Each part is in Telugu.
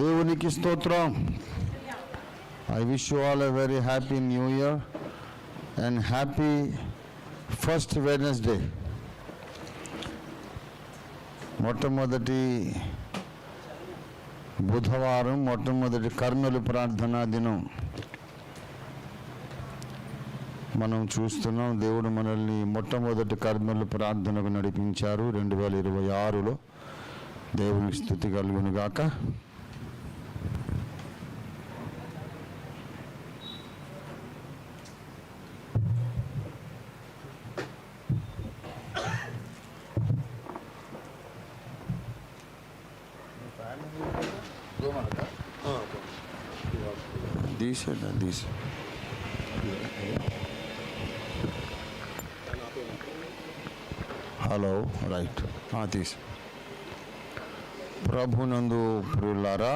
దేవునికి స్తోత్రం. I wish you all a very happy new year and happy first Wednesday. మొట్టమొదటి బుధవారం, మొట్టమొదటి కర్నూలు ప్రార్థనా దినం మనం చూస్తున్నాం. దేవుడు మనల్ని మొట్టమొదటి కర్నూలు ప్రార్థనకు నడిపించారు 2026లో. దేవునికి స్తుతి కలుగును గాక. హలో, రైట్, తీసి. ప్రభునందు ప్రియులారా,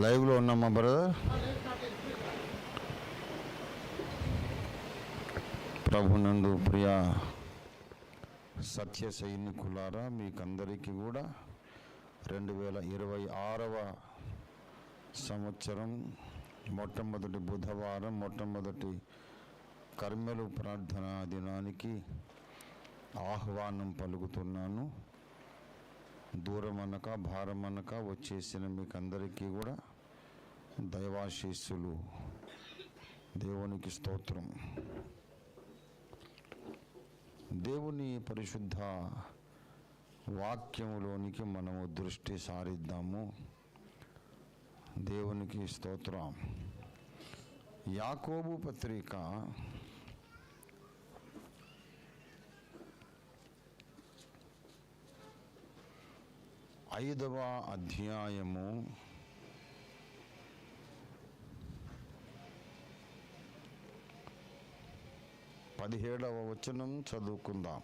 లైవ్లో ఉన్నామా బ్రదర్? ప్రభునందు ప్రియ సత్య సైనికులారా, మీకందరికీ కూడా 2026వ సంవత్సరం మొట్టమొదటి బుధవారం, మొట్టమొదటి కర్మెలు ప్రార్థనా దినానికి ఆహ్వానం పలుకుతున్నాను. దూరమనక భారమనక వచ్చేసిన మీకందరికీ కూడా దైవాశీస్సులు. దేవునికి స్తోత్రం. దేవుని పరిశుద్ధ వాక్యములోనికి మనము దృష్టి సారిద్దాము. దేవునికి స్తోత్రం. యాకోబు పత్రిక 5వ అధ్యాయము 17వ వచనం చదువుకుందాం.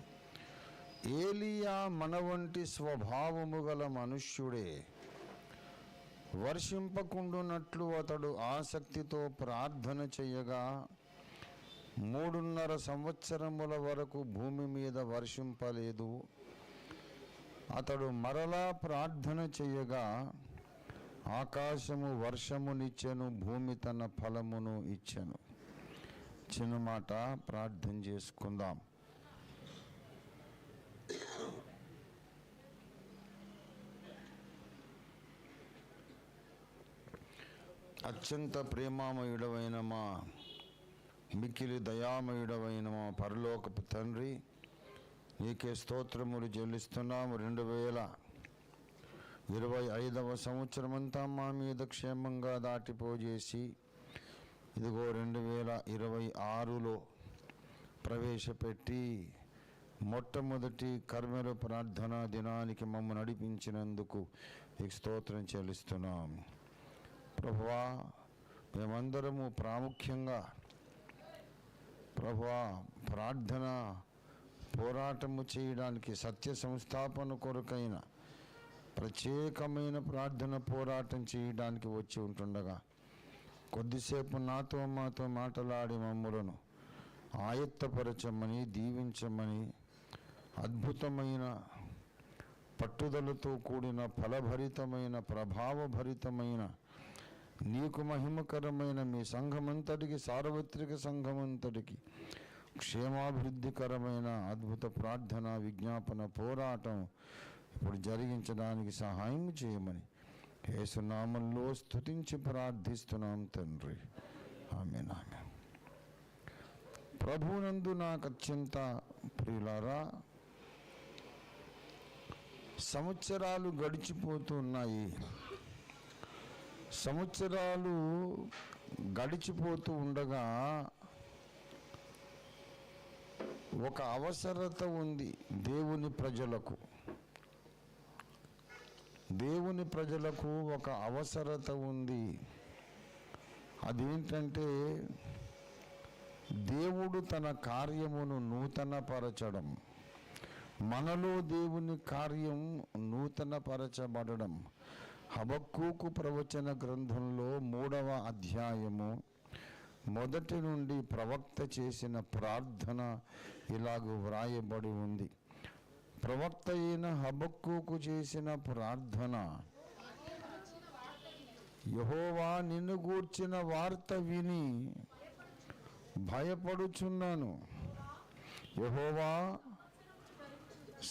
ఏలియా మన వంటి స్వభావము గల మనుష్యుడే. వర్షింపకుండునట్లు అతడు ఆసక్తితో ప్రార్థన చేయగా 3.5 సంవత్సరముల వరకు భూమి మీద వర్షింపలేదు. అతడు మరలా ప్రార్థన చేయగా ఆకాశము వర్షమునిచ్చెను, భూమి తన ఫలమును ఇచ్చెను. చిన్న మాట ప్రార్థన చేసుకుందాం. అత్యంత ప్రేమామయుడవైన మా మిక్కిలి దయామయుడవైన మా పరలోకపు తండ్రి, నీకే స్తోత్రములు చెల్లిస్తున్నాము. 2025వ సంవత్సరం అంతా మా మీద క్షేమంగా దాటిపోజేసి ఇదిగో 2026లో ప్రవేశపెట్టి మొట్టమొదటి కర్మెలు ప్రార్థనా దినానికి మమ్మల్ని నడిపించినందుకు నీకు స్తోత్రం చెల్లిస్తున్నాం. ప్రభువా, మేమందరము ప్రాముఖ్యంగా ప్రభువా ప్రార్థన పోరాటము చేయడానికి, సత్య సంస్థాపన కొరకైన ప్రత్యేకమైన ప్రార్థన పోరాటం చేయడానికి వచ్చి ఉంటుండగా కొద్దిసేపు నాతో మాతో మాట్లాడి మమ్ములను ఆయత్తపరచమని, దీవించమని, అద్భుతమైన పట్టుదలతో కూడిన ఫలభరితమైన ప్రభావభరితమైన నీకు మహిమకరమైన మీ సంఘమంతటికి, సార్వత్రిక సంఘమంతటికి క్షేమాభివృద్ధికరమైన అద్భుత ప్రార్థన విజ్ఞాపన పోరాటం ఇప్పుడు జరిగించడానికి సహాయం చేయమని యేసునామంలో స్తుతించి ప్రార్థిస్తున్నాం తండ్రి. ఆమేన్. ఆమేన్. ప్రభునందు నాకు అత్యంత ప్రియులారా, సంవత్సరాలు గడిచిపోతూ ఉన్నాయి. సంవత్సరాలు గడిచిపోతూ ఉండగా ఒక అవసరత ఉంది దేవుని ప్రజలకు ఒక అవసరత ఉంది. అదేంటంటే దేవుడు తన కార్యమును నూతనపరచడం, మనలో దేవుని కార్యం నూతనపరచబడడం, హబక్కూకు ప్రవచన గ్రంథంలో 3వ అధ్యాయము మొదటి నుండి ప్రవక్త చేసిన ప్రార్థన ఇలాగూ వ్రాయబడి ఉంది. ప్రవక్త అయిన హబక్కూకు చేసిన ప్రార్థన: యెహోవా, నిన్ను గూర్చిన వార్త విని భయపడుచున్నాను. యెహోవా,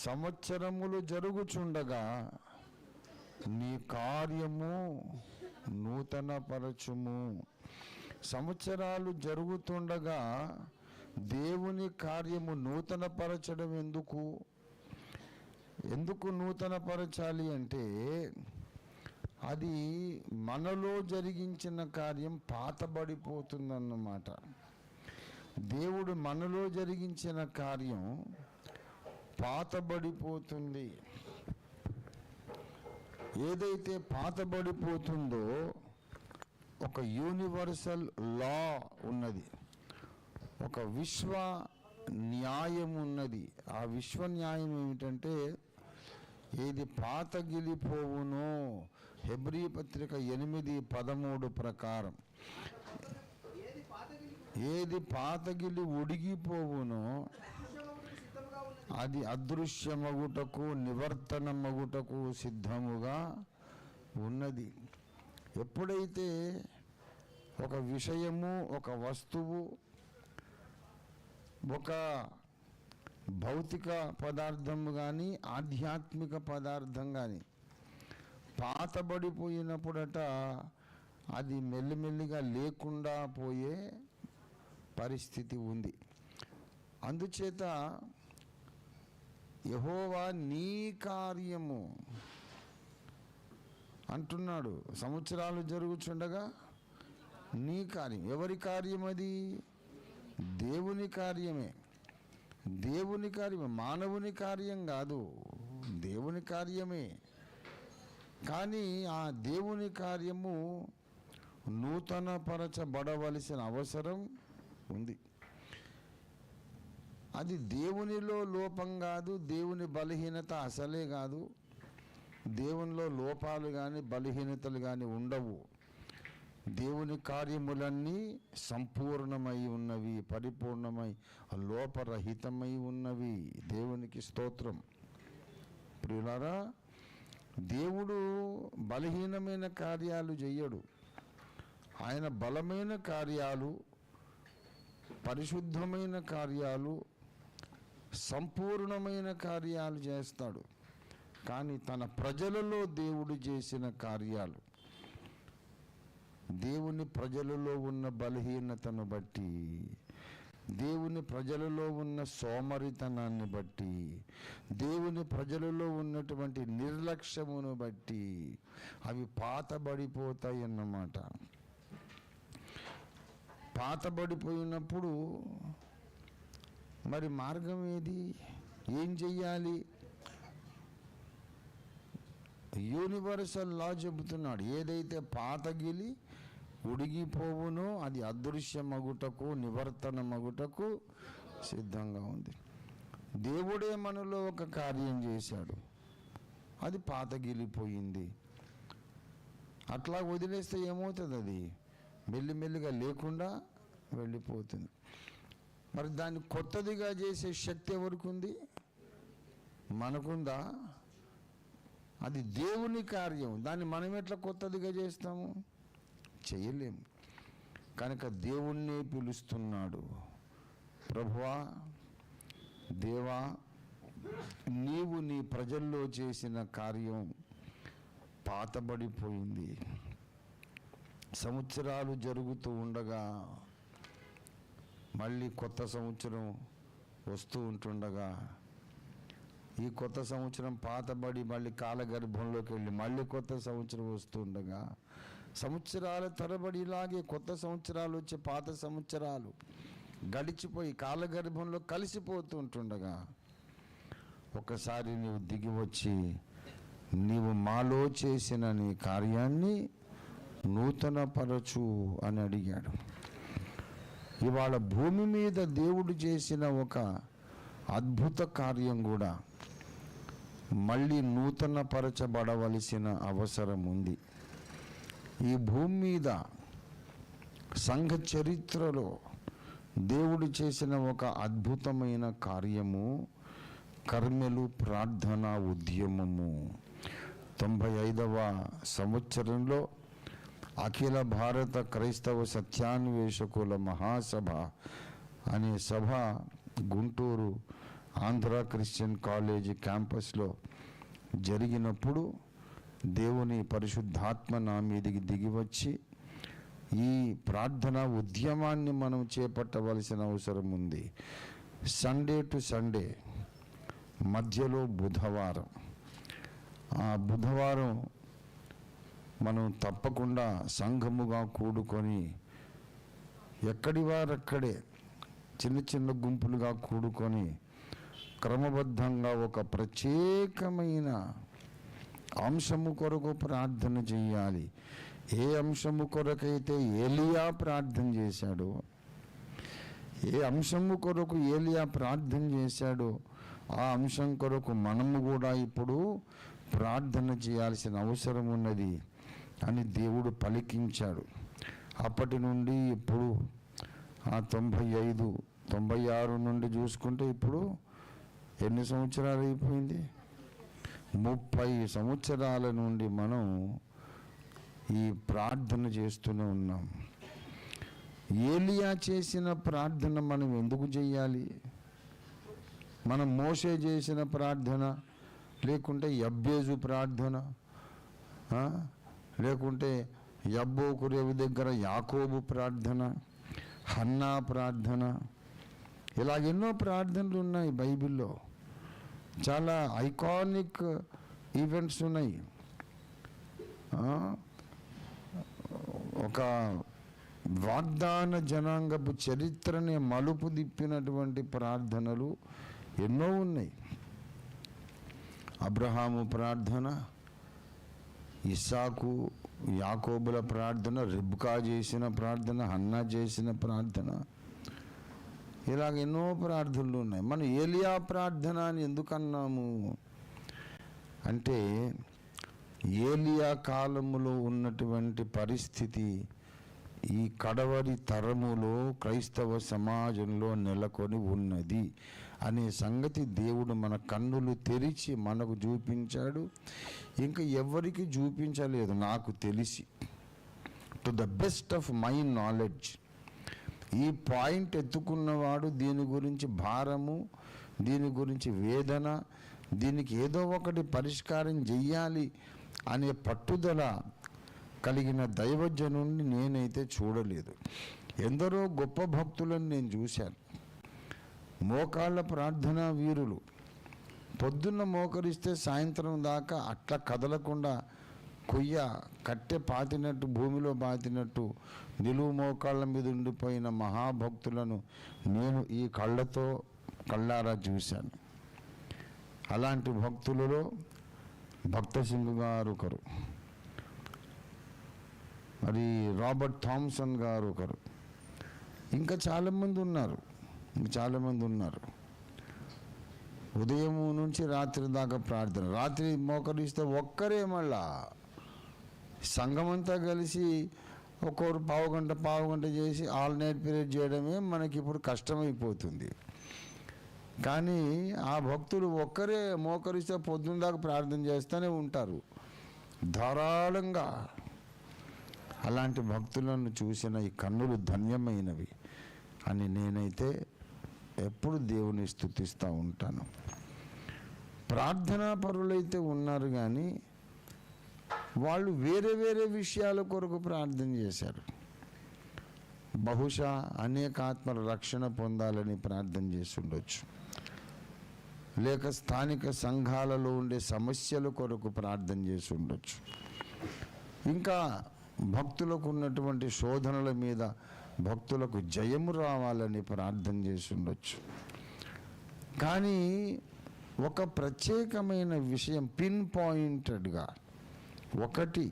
సంవత్సరములు జరుగుచుండగా నీ కార్యము నూతనపరచుము. సంవత్సరాలు జరుగుతుండగా దేవుని కార్యము నూతనపరచడం ఎందుకు నూతనపరచాలి అంటే, అది మనలో జరిగించిన కార్యం పాతబడిపోతుందన్నమాట. దేవుడు మనలో జరిగించిన కార్యం పాతబడిపోతుంది. ఏదైతే పాతబడిపోతుందో ఒక యూనివర్సల్ లా ఉన్నది, ఒక విశ్వ న్యాయం ఉన్నది. ఆ విశ్వ న్యాయం ఏమిటంటే, ఏది పాతగిలిపోవునో, హెబ్రీ పత్రిక 8:13 ప్రకారం ఏది పాతగిలి ఉడిగిపోవునో అది అదృశ్యమగుటకు నివర్తనమగుటకు సిద్ధముగా ఉన్నది. ఎప్పుడైతే ఒక విషయము, ఒక వస్తువు, ఒక భౌతిక పదార్థం కానీ ఆధ్యాత్మిక పదార్థం కానీ పాతబడిపోయినప్పుడట అది మెల్లిమెల్లిగా లేకుండా పోయే పరిస్థితి ఉంది. అందుచేత యెహోవా నీ కార్యము అంటున్నాడు. సంవత్సరాలు జరుగుచుండగా నీ కార్యం. ఎవరి కార్యం అది? దేవుని కార్యమే. దేవుని కార్యమే, మానవుని కార్యం కాదు, దేవుని కార్యమే. కానీ ఆ దేవుని కార్యము నూతనపరచబడవలసిన అవసరం ఉంది. అది దేవునిలో లోపం కాదు, దేవుని బలహీనత అసలే కాదు. దేవునిలో లోపాలు కానీ బలహీనతలు కానీ ఉండవు. దేవుని కార్యములన్నీ సంపూర్ణమై ఉన్నవి, పరిపూర్ణమై లోపరహితమై ఉన్నవి. దేవునికి స్తోత్రం. ప్రియులారా, దేవుడు బలహీనమైన కార్యాలు చెయ్యడు. ఆయన బలమైన కార్యాలు, పరిశుద్ధమైన కార్యాలు, సంపూర్ణమైన కార్యాలు చేస్తాడు. కానీ తన ప్రజలలో దేవుడు చేసిన కార్యాలు, దేవుని ప్రజలలో ఉన్న బలహీనతను బట్టి, దేవుని ప్రజలలో ఉన్న సోమరితనాన్ని బట్టి, దేవుని ప్రజలలో ఉన్నటువంటి నిర్లక్ష్యమును బట్టి అవి పాతబడిపోతాయి అన్నమాట. పాతబడిపోయినప్పుడు మరి మార్గం ఏది? ఏం చెయ్యాలి? యూనివర్సల్ లా చెబుతున్నాడు. ఏదైతే పాతగిలి ఉడిగిపోవునో అది అదృశ్యమగుటకు నివర్తనమగుటకు సిద్ధంగా ఉంది. దేవుడే మనలో ఒక కార్యం చేశాడు, అది పాతగిలిపోయింది. అట్లా వదిలేస్తే ఏమవుతుంది? అది మెల్లిమెల్లిగా లేకుండా వెళ్ళిపోతుంది. మరి దాన్ని కొత్తదిగా చేసే శక్తి ఎవరికి ఉంది? మనకుందా? అది దేవుని కార్యం. దాన్ని మనం ఎట్లా కొత్తదిగా చేస్తాము? చేయలేము. కనుక దేవుణ్ణి పిలుస్తున్నాడు. ప్రభువా, దేవా, నీవు నీ ప్రజల్లో చేసిన కార్యం పాతబడిపోయింది. సంవత్సరాలు జరుగుతూ ఉండగా, మళ్ళీ కొత్త సంవత్సరం వస్తూ ఉంటుండగా, ఈ కొత్త సంవత్సరం పాతబడి మళ్ళీ కాలగర్భంలోకి వెళ్ళి మళ్ళీ కొత్త సంవత్సరం వస్తుండగా, సంవత్సరాల తరబడి ఇలాగే కొత్త సంవత్సరాలు వచ్చి పాత సంవత్సరాలు గడిచిపోయి కాలగర్భంలో కలిసిపోతూ ఉంటుండగా, ఒకసారి నీవు దిగి వచ్చి నీవు మాలో చేసిన నీ కార్యాన్ని నూతనపరచు అని అడిగాడు. ఇవాళ భూమి మీద దేవుడు చేసిన ఒక అద్భుత కార్యం కూడా మళ్ళీ నూతనపరచబడవలసిన అవసరం ఉంది. ఈ భూమి మీద సంఘ చరిత్రలో దేవుడు చేసిన ఒక అద్భుతమైన కార్యము కర్మెలు ప్రార్థనా ఉద్యమము. 95వ సంవత్సరంలో అఖిల భారత క్రైస్తవ సత్యాన్వేషకుల మహాసభ అనే సభ గుంటూరు ఆంధ్ర క్రిస్టియన్ కాలేజీ క్యాంపస్లో జరిగినప్పుడు దేవుని పరిశుద్ధాత్మ నా మీదికి దిగివచ్చి ఈ ప్రార్థనా ఉద్యమాన్ని మనం చేపట్టవలసిన అవసరం ఉంది. సండే టు సండే, మధ్యలో బుధవారం. ఆ బుధవారం మనం తప్పకుండా సంఘముగా కూడుకొని ఎక్కడి వారక్కడే చిన్న చిన్న గుంపులుగా కూడుకొని క్రమబద్ధంగా ఒక ప్రత్యేకమైన అంశము కొరకు ప్రార్థన చేయాలి. ఏ అంశము కొరకైతే ఏలియా ప్రార్థన చేశాడో, ఏ అంశము కొరకు ఏలియా ప్రార్థన చేశాడో ఆ అంశం కొరకు మనము కూడా ఇప్పుడు ప్రార్థన చేయాల్సిన అవసరం ఉన్నది అని దేవుడు పలికించాడు. అప్పటి నుండి ఇప్పుడు ఆ 95, 96 నుండి చూసుకుంటే ఇప్పుడు ఎన్ని సంవత్సరాలు అయిపోయింది? 30 సంవత్సరాల నుండి మనం ఈ ప్రార్థన చేస్తూనే ఉన్నాం. ఏలియా చేసిన ప్రార్థన మనం ఎందుకు చేయాలి? మనం మోషే చేసిన ప్రార్థన, లేకుంటే యబ్బేజు ప్రార్థన, లేకుంటే యబ్బోకు రేవు దగ్గర యాకోబు ప్రార్థన, హన్నా ప్రార్థన, ఇలాగెన్నో ప్రార్థనలు ఉన్నాయి బైబిల్లో. చాలా ఐకానిక్ ఈవెంట్స్ ఉన్నాయి. ఒక వాగ్దాన జనాంగపు చరిత్రని మలుపు తిప్పినటువంటి ప్రార్థనలు ఎన్నో ఉన్నాయి. అబ్రహాము ప్రార్థన, ఇస్సాకు యాకోబుల ప్రార్థన, రిబ్కా చేసిన ప్రార్థన, హన్నా చేసిన ప్రార్థన, ఇలాగ ఎన్నో ప్రార్థనలు ఉన్నాయి. మనం ఏలియా ప్రార్థన అని ఎందుకు అన్నాము అంటే, ఏలియా కాలములో ఉన్నటువంటి పరిస్థితి ఈ కడవరి తరములో క్రైస్తవ సమాజంలో నెలకొని ఉన్నది అనే సంగతి దేవుడు మన కన్నులు తెరిచి మనకు చూపించాడు. ఇంకా ఎవరికి చూపించలేదు నాకు తెలిసి. To the best of my knowledge ఈ పాయింట్ ఎత్తుకున్నవాడు దీని గురించి భారము, దీని గురించి వేదన, దీనికి ఏదో ఒకటి పరిష్కారం చెయ్యాలి అనే పట్టుదల కలిగిన దైవజనుడిని నేనైతే చూడలేదు. ఎందరో గొప్ప భక్తులను నేను చూశాను. మోకాళ్ళ ప్రార్థనా వీరులు. పొద్దున్న మోకరిస్తే సాయంత్రం దాకా అట్లా కదలకుండా కొయ్య కట్టె పాతినట్టు, భూమిలో పాతినట్టు నిలువు మోకాళ్ళ మీద ఉండిపోయిన మహాభక్తులను నేను ఈ కళ్ళారా చూశాను. అలాంటి భక్తులలో భక్త సింగ్ గారు ఒకరు, మరి రాబర్ట్ థామ్సన్ గారు ఒకరు, ఇంకా చాలామంది ఉన్నారు. ఉదయం నుంచి రాత్రి దాకా ప్రార్థన. రాత్రి మోకరిస్తే ఒక్కరే, మళ్ళా సంఘమంతా కలిసి ఒక్కొరు పావుగంట చేసి ఆల్ నైట్ పీరియడ్ చేయడమే మనకి ఇప్పుడు కష్టమైపోతుంది. కానీ ఆ భక్తులు ఒక్కరే మోకరిస్తే పొద్దున్న దాకా ప్రార్థన చేస్తూనే ఉంటారు ధారాళంగా. అలాంటి భక్తులను చూసిన ఈ కన్నులు ధన్యమైనవి అని నేనైతే ఎప్పుడు దేవుని స్తుతిస్తూ ఉంటాను. ప్రార్థనా పరులైతే ఉన్నారు, కానీ వాళ్ళు వేరే వేరే విషయాల కొరకు ప్రార్థన చేశారు. బహుశా అనేక ఆత్మల రక్షణ పొందాలని ప్రార్థన చేసి ఉండొచ్చు, లేక స్థానిక సంఘాలలో ఉండే సమస్యల కొరకు ప్రార్థన చేసి ఉండొచ్చు, ఇంకా భక్తులకు ఉన్నటువంటి శోధనల మీద భక్తులకు జయము రావాలని ప్రార్థన చేసి ఉండొచ్చు. కానీ ఒక ప్రత్యేకమైన విషయం పిన్ పాయింటెడ్గా, ఒకటి,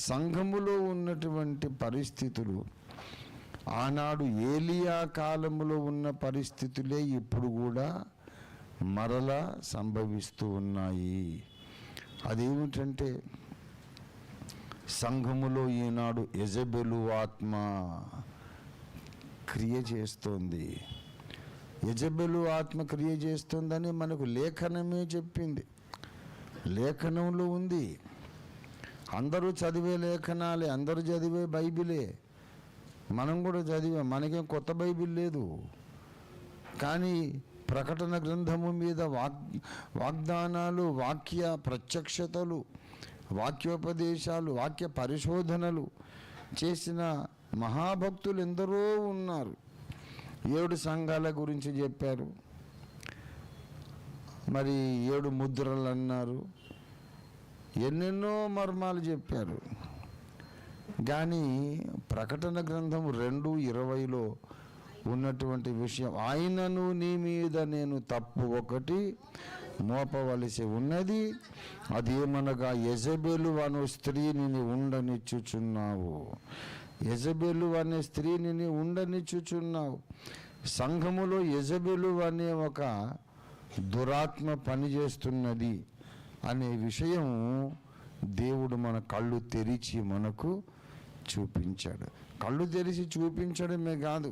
సంఘములో ఉన్నటువంటి పరిస్థితులు ఆనాడు ఏలియా కాలములో ఉన్న పరిస్థితులే ఇప్పుడు కూడా మరలా సంభవిస్తూ ఉన్నాయి. అదేమిటంటే సంఘములో ఈనాడు యెజబెలు ఆత్మ క్రియ చేస్తోంది. యెజబెలు ఆత్మ క్రియ చేస్తుందని మనకు లేఖనమే చెప్పింది. లేఖనంలో ఉంది. అందరూ చదివే లేఖనాలే, అందరూ చదివే బైబిలే, మనం కూడా చదివాం. మనకేం కొత్త బైబిల్ లేదు. కానీ ప్రకటన గ్రంథము మీద వాగ్దానాలు, వాక్య ప్రత్యక్షతలు, వాక్యోపదేశాలు, వాక్య పరిశోధనలు చేసిన మహాభక్తులు ఎందరో ఉన్నారు. 7 సంఘాల గురించి చెప్పారు, మరి 7 ముద్రలు అన్నారు, ఎన్నెన్నో మర్మాలు చెప్పారు. కానీ ప్రకటన గ్రంథం 2:20లో ఉన్నటువంటి విషయం, ఆయనను నీ మీద నేను తప్పు ఒకటి మోపవలసి ఉన్నది, అదేమనగా యెజబెలు అను స్త్రీని ఉండనిచ్చుచున్నావు. యెజబెలు అనే స్త్రీని ఉండనిచ్చుచున్నావు. సంఘములో యెజబెలు అనే ఒక దురాత్మ పనిచేస్తున్నది అనే విషయం దేవుడు మన కళ్ళు తెరిచి మనకు చూపించాడు. కళ్ళు తెరిచి చూపించడమే కాదు,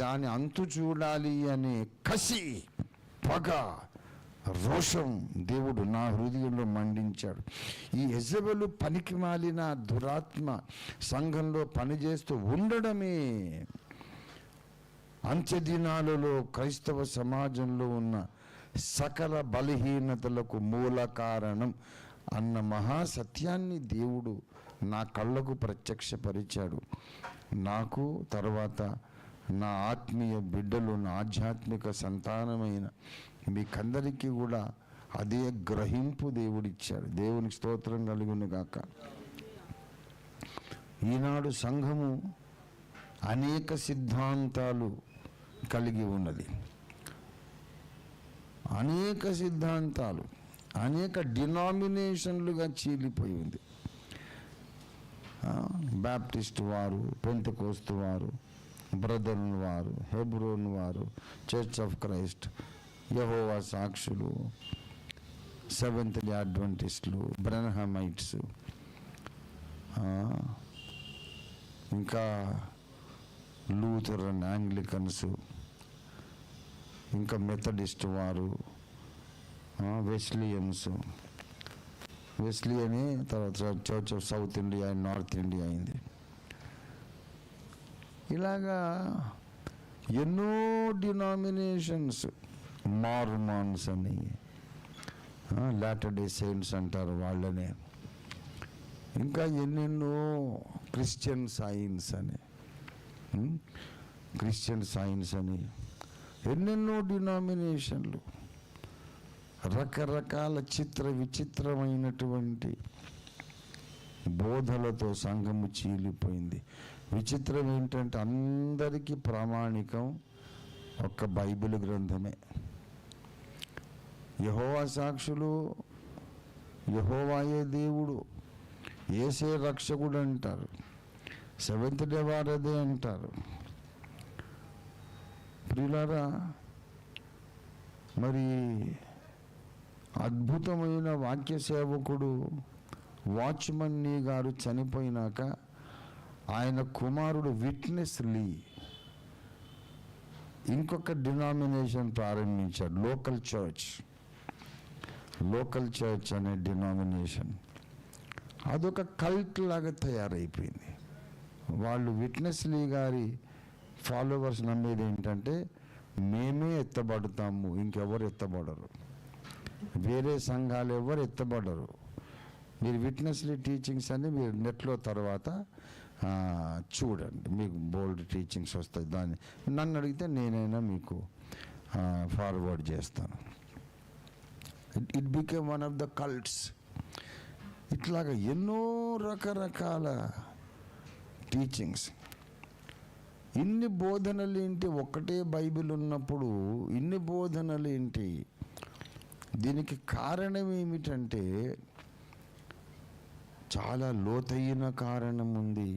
దాని అంతు చూడాలి అనే కసి, పగ, రోషం దేవుడు నా హృదయంలో మండించాడు. ఈ యెజబెలు పనికి మాలిన దురాత్మ సంఘంలో పనిచేస్తూ ఉండడమే అంత్యదినాలలో క్రైస్తవ సమాజంలో ఉన్న సకల బలహీనతలకు మూల కారణం అన్న మహాసత్యాన్ని దేవుడు నా కళ్ళకు ప్రత్యక్షపరిచాడు. నాకు తర్వాత నా ఆత్మీయ బిడ్డలు, నా ఆధ్యాత్మిక సంతానమైన మీకందరికీ కూడా అదే గ్రహింపు దేవుడిచ్చాడు. దేవునికి స్తోత్రం కలుగును గాక. ఈనాడు సంఘము అనేక సిద్ధాంతాలు కలిగి ఉన్నది. అనేక సిద్ధాంతాలు, అనేక డినామినేషన్లుగా చీలిపోయి ఉంది. బాప్టిస్ట్ వారు, పెంతెకోస్తు వారు, బ్రదర్న్ వారు, హెబ్రోన్ వారు, చర్చ్ ఆఫ్ క్రైస్ట్, యెహోవా సాక్షులు, సెవెంత్ డే అడ్వెంటిస్టులు, బ్రెన్హమైట్స్, ఇంకా లూథరన్, యాంగ్లికన్స్, ఇంకా మెథడిస్ట్ వారు, వెస్లియనే తర్వాత church of south India and north India అయింది. ఇలాగా ఎన్నో డినామినేషన్స్, మార్మాన్స్ అని, లాటర్ డే సెయింట్స్ అంటారు వాళ్ళనే, ఇంకా ఎన్నెన్నో క్రిస్టియన్ సైన్స్ అని ఎన్నెన్నో డినామినేషన్లు, రకరకాల విచిత్రమైనటువంటి బోధలతో సంఘము చీలిపోయింది. విచిత్రం ఏంటంటే అందరికీ ప్రామాణికం ఒక్క బైబిల్ గ్రంథమే. యెహోవా సాక్షులు, యెహోవాయే దేవుడు, యేసే రక్షకుడు అంటారు, సెవెంత్ డే వారదే అంటారు. ప్రియులారా, మరి అద్భుతమైన వాక్య సేవకుడు వాచ్మన్ నీ గారు చనిపోయినాక ఆయన కుమారుడు విట్నెస్ లీ ఇంకొక డినామినేషన్ ప్రారంభించాడు, లోకల్ చర్చ్ అనే డినామినేషన్. అదొక కల్ట్ లాగా తయారైపోయింది. వాళ్ళు విట్నెస్ లీ గారి ఫాలోవర్స్ నమ్మేది ఏంటంటే మేమే ఎత్తబడతాము, ఇంకెవరు ఎత్తబడరు, వేరే సంఘాలు ఎవరు ఎత్తబడరు. మీరు విట్నెస్ లీ టీచింగ్స్ అని మీరు నెట్లో తర్వాత చూడండి, మీకు బోల్డ్ టీచింగ్స్ వస్తాయి. దాన్ని నన్ను అడిగితే నేనైనా మీకు ఫార్వర్డ్ చేస్తాను. It became one of the cults. ఇట్లాగా ఎన్నో రకరకాల టీచింగ్స్. ఇన్ని బోధనలు ఏంటి? ఒక్కటే బైబిల్ ఉన్నప్పుడు ఇన్ని బోధనలు ఏంటి? దీనికి కారణం ఏమిటంటే చాలా లోతైన కారణం ఉంది.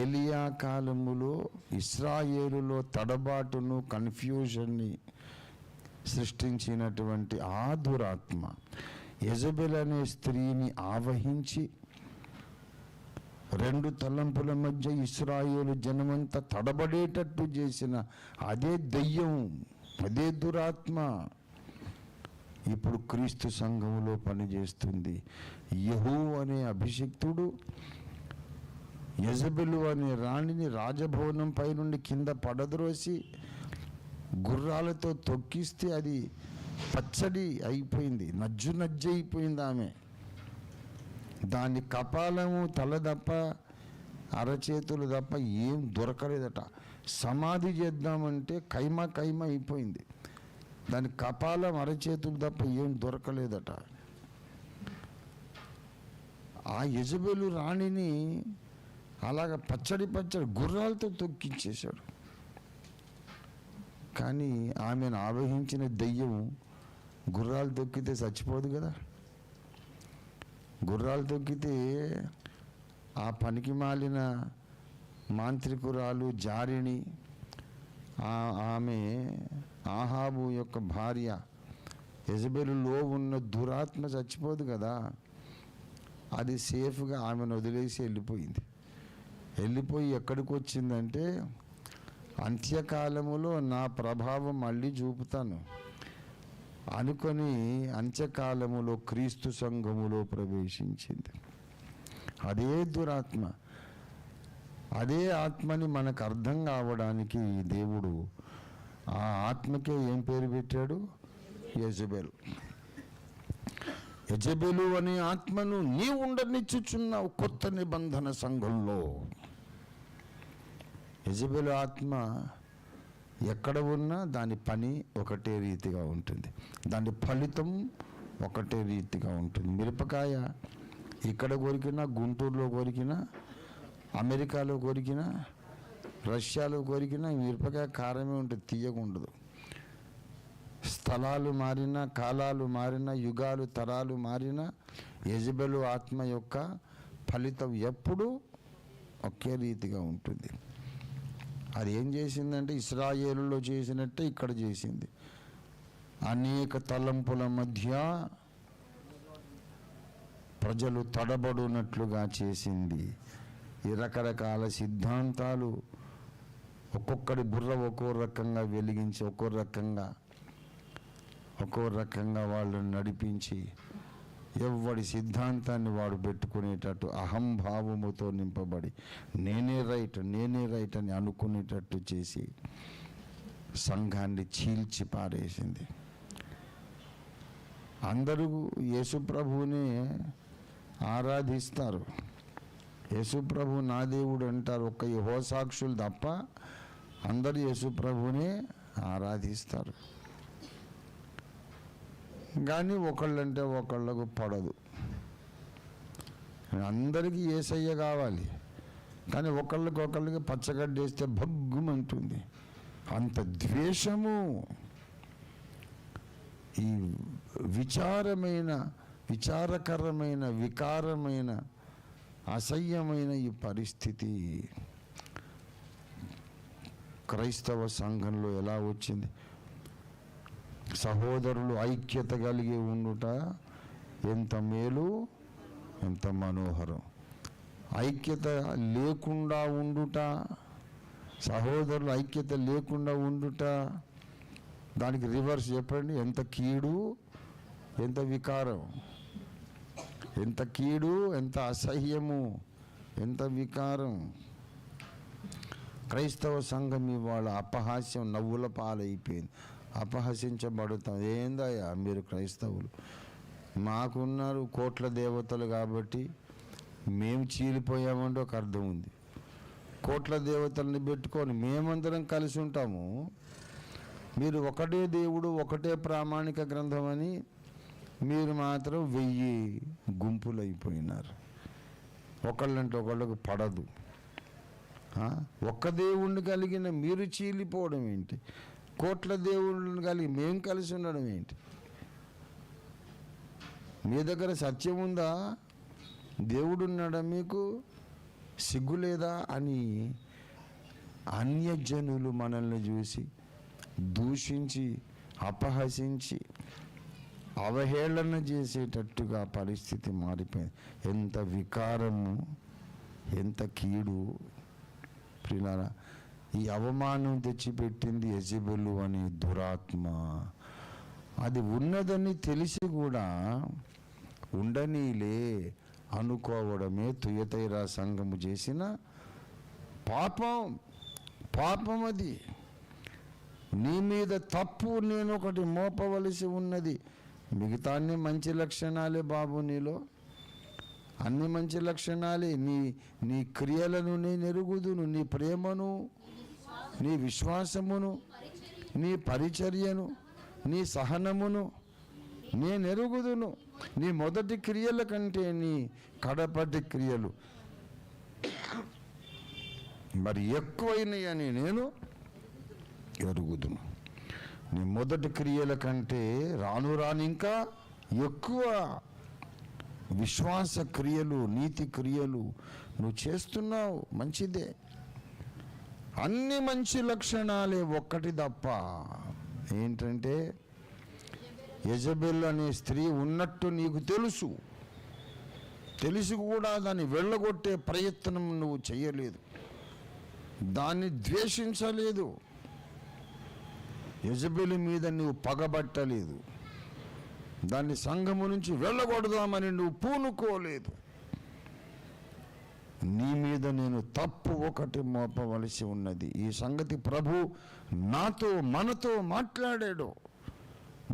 ఏలియా కాలములో ఇశ్రాయేలులో తడబాటును, కన్ఫ్యూజన్ని సృష్టించినటువంటి ఆ దురాత్మ యెజబెల్ అనే స్త్రీని ఆవహించి 2 తలంపుల మధ్య ఇశ్రాయేలు జనమంతా తడబడేటట్టు చేసిన అదే దెయ్యం, అదే దురాత్మ ఇప్పుడు క్రీస్తు సంఘములో పనిచేస్తుంది. యెహూ అనే అభిషిక్తుడు యెజబెలు అనే రాణిని రాజభవనం పై నుండి కింద పడద్రోసి గుర్రాలతో తొక్కిస్తే అది పచ్చడి అయిపోయింది, నజ్జయిపోయింది ఆమె. దాని కపాలము తల తప్ప అరచేతులు తప్ప ఏం దొరకలేదట. సమాధి చేద్దామంటే కైమా అయిపోయింది. దాని కపాలం అరచేతులు తప్ప ఏం దొరకలేదట. ఆ యెజబెలు రాణిని అలాగ పచ్చడి గుర్రాలతో తొక్కించేశాడు. కానీ ఆమెను ఆవహించిన దెయ్యం గుర్రాలు తొక్కితే చచ్చిపోదు కదా. గుర్రాలు తొక్కితే ఆ పనికి మాలిన మాంత్రికురాలు జారిణి, ఆమె ఆహాబు యొక్క భార్య యెజబెలులో ఉన్న దురాత్మ చచ్చిపోదు కదా. అది సేఫ్గా ఆమెను వదిలేసి వెళ్ళిపోయి ఎక్కడికి వచ్చిందంటే, అంత్యకాలములో నా ప్రభావం మళ్ళీ చూపుతాను అనుకొని అంత్యకాలములో క్రీస్తు సంఘములో ప్రవేశించింది. అదే దురాత్మ, అదే ఆత్మని మనకు అర్థం కావడానికి దేవుడు ఆ ఆత్మకే ఏం పేరు పెట్టాడు? యెజబెల్. యెజబెలు అనే ఆత్మను నీ ఉండనిచ్చుచున్నావు కొత్త నిబంధన సంఘంలో. యెజబెలు ఆత్మ ఎక్కడ ఉన్నా దాని పని ఒకటే రీతిగా ఉంటుంది, దాని ఫలితం ఒకటే రీతిగా ఉంటుంది. మిరపకాయ ఇక్కడ కొరికినా, గుంటూరులో కొరికినా, అమెరికాలో కొరికినా, రష్యాలో కొరికినా మిరపకాయ కారమే ఉంటుంది, తీయకుండదు. స్థలాలు మారినా, కాలాలు మారినా, యుగాలు తరాలు మారినా యెజబెలు ఆత్మ యొక్క ఫలితం ఎప్పుడూ ఒకే రీతిగా ఉంటుంది. అది ఏం చేసిందంటే ఇశ్రాయేలులో చేసినట్టే ఇక్కడ చేసింది. అనేక తలంపుల మధ్య ప్రజలు తడబడునట్లుగా చేసింది. ఈ రకరకాల సిద్ధాంతాలు ఒక్కొక్కడి బుర్ర ఒక్కో రకంగా వెలిగించి ఒక్కో రకంగా వాళ్ళని నడిపించి ఎవడి సిద్ధాంతాన్ని వాడు పెట్టుకునేటట్టు అహంభావముతో నింపబడి నేనే రైట్ అని అనుకునేటట్టు చేసి సంఘాన్ని చీల్చి పారేసింది. అందరూ యేసుప్రభువునే ఆరాధిస్తారు, యేసుప్రభు నా దేవుడు అంటారు. ఒక్క యెహోవాసాక్షులు తప్ప అందరూ యేసుప్రభువునే ఆరాధిస్తారు. కానీ ఒకళ్ళంటే ఒకళ్ళకు పడదు. అందరికీ యేసయ్య కావాలి, కానీ ఒకళ్ళకి పచ్చగడ్డేస్తే భగ్గుమంటుంది. అంత ద్వేషము, ఈ విచారకరమైన వికారమైన అసహ్యమైన ఈ పరిస్థితి క్రైస్తవ సంఘంలో ఎలా వచ్చింది? సహోదరులు ఐక్యత కలిగి ఉండుట ఎంత మేలు, ఎంత మనోహరం. ఐక్యత లేకుండా ఉండుట, సహోదరులు ఐక్యత లేకుండా ఉండుట, దానికి రివర్స్ చెప్పండి. ఎంత కీడు, ఎంత వికారం, ఎంత కీడు, ఎంత అసహ్యము, ఎంత వికారం. క్రైస్తవ సంఘం ఇవాళ అపహాస్యం, నవ్వుల పాలైపోయింది. అపహసించబడుతాం. ఏందయ్యా మీరు క్రైస్తవులు, మాకున్నారు కోట్ల దేవతలు కాబట్టి మేము చీలిపోయామంటే ఒక అర్థం ఉంది. కోట్ల దేవతల్ని పెట్టుకొని మేమందరం కలిసి ఉంటాము, మీరు ఒకటే దేవుడు ఒకటే ప్రామాణిక గ్రంథం అని మీరు మాత్రం 1000 గుంపులు అయిపోయినారు. ఒకళ్ళంటే ఒకళ్ళకు పడదు. ఒక్క దేవుణ్ణి కలిగిన మీరు చీలిపోవడం ఏంటి? కోట్ల దేవుళ్ళని కలిగి మేము కలిసి ఉండడం ఏంటి? మీ దగ్గర సత్యం ఉందా? దేవుడు ఉన్నాడా? మీకు సిగ్గు లేదా అని అన్యజనులు మనల్ని చూసి దూషించి అపహసించి అవహేళన చేసేటట్టుగా పరిస్థితి మారిపోయింది. ఎంత వికారము, ఎంత కీడు ప్రియులారా. ఈ అవమానం తెచ్చిపెట్టింది యెజెబెలు అనే దురాత్మ. అది ఉన్నదని తెలిసి కూడా ఉండనీలే అనుకోవడమే తుయతైరా సంఘము చేసిన పాపం. అది నీ మీద తప్పు నేను ఒకటి మోపవలసి ఉన్నది. మిగతా అన్ని మంచి లక్షణాలే బాబు, నీలో అన్ని మంచి లక్షణాలే. నీ క్రియలను నేను ఎరుగుదును, నీ ప్రేమను, నీ విశ్వాసమును, నీ పరిచర్యను, నీ సహనమును నేను ఎరుగుదును. నీ మొదటి క్రియల కంటే నీ కడపటి క్రియలు మరి ఎక్కువైనాయని నేను ఎరుగుదును. నీ మొదటి క్రియల కంటే రాను ఇంకా ఎక్కువ విశ్వాస క్రియలు, నీతి క్రియలు నువ్వు చేస్తున్నావు. మంచిదే, అన్ని మంచి లక్షణాలే. ఒక్కటి తప్ప ఏంటంటే యెజెబెల్ అనే స్త్రీ ఉన్నట్టు నీకు తెలిసి కూడా దాన్ని వెళ్ళగొట్టే ప్రయత్నం నువ్వు చేయలేదు, దాన్ని ద్వేషించలేదు, యెజెబెలు మీద నువ్వు పగబట్టలేదు, దాన్ని సంఘము నుంచి వెళ్ళగొడదామని నువ్వు పూనుకోలేదు. నీ మీద నేను తప్పు ఒకటి మోపవలసి ఉన్నది. ఈ సంగతి ప్రభు మనతో మాట్లాడాడు.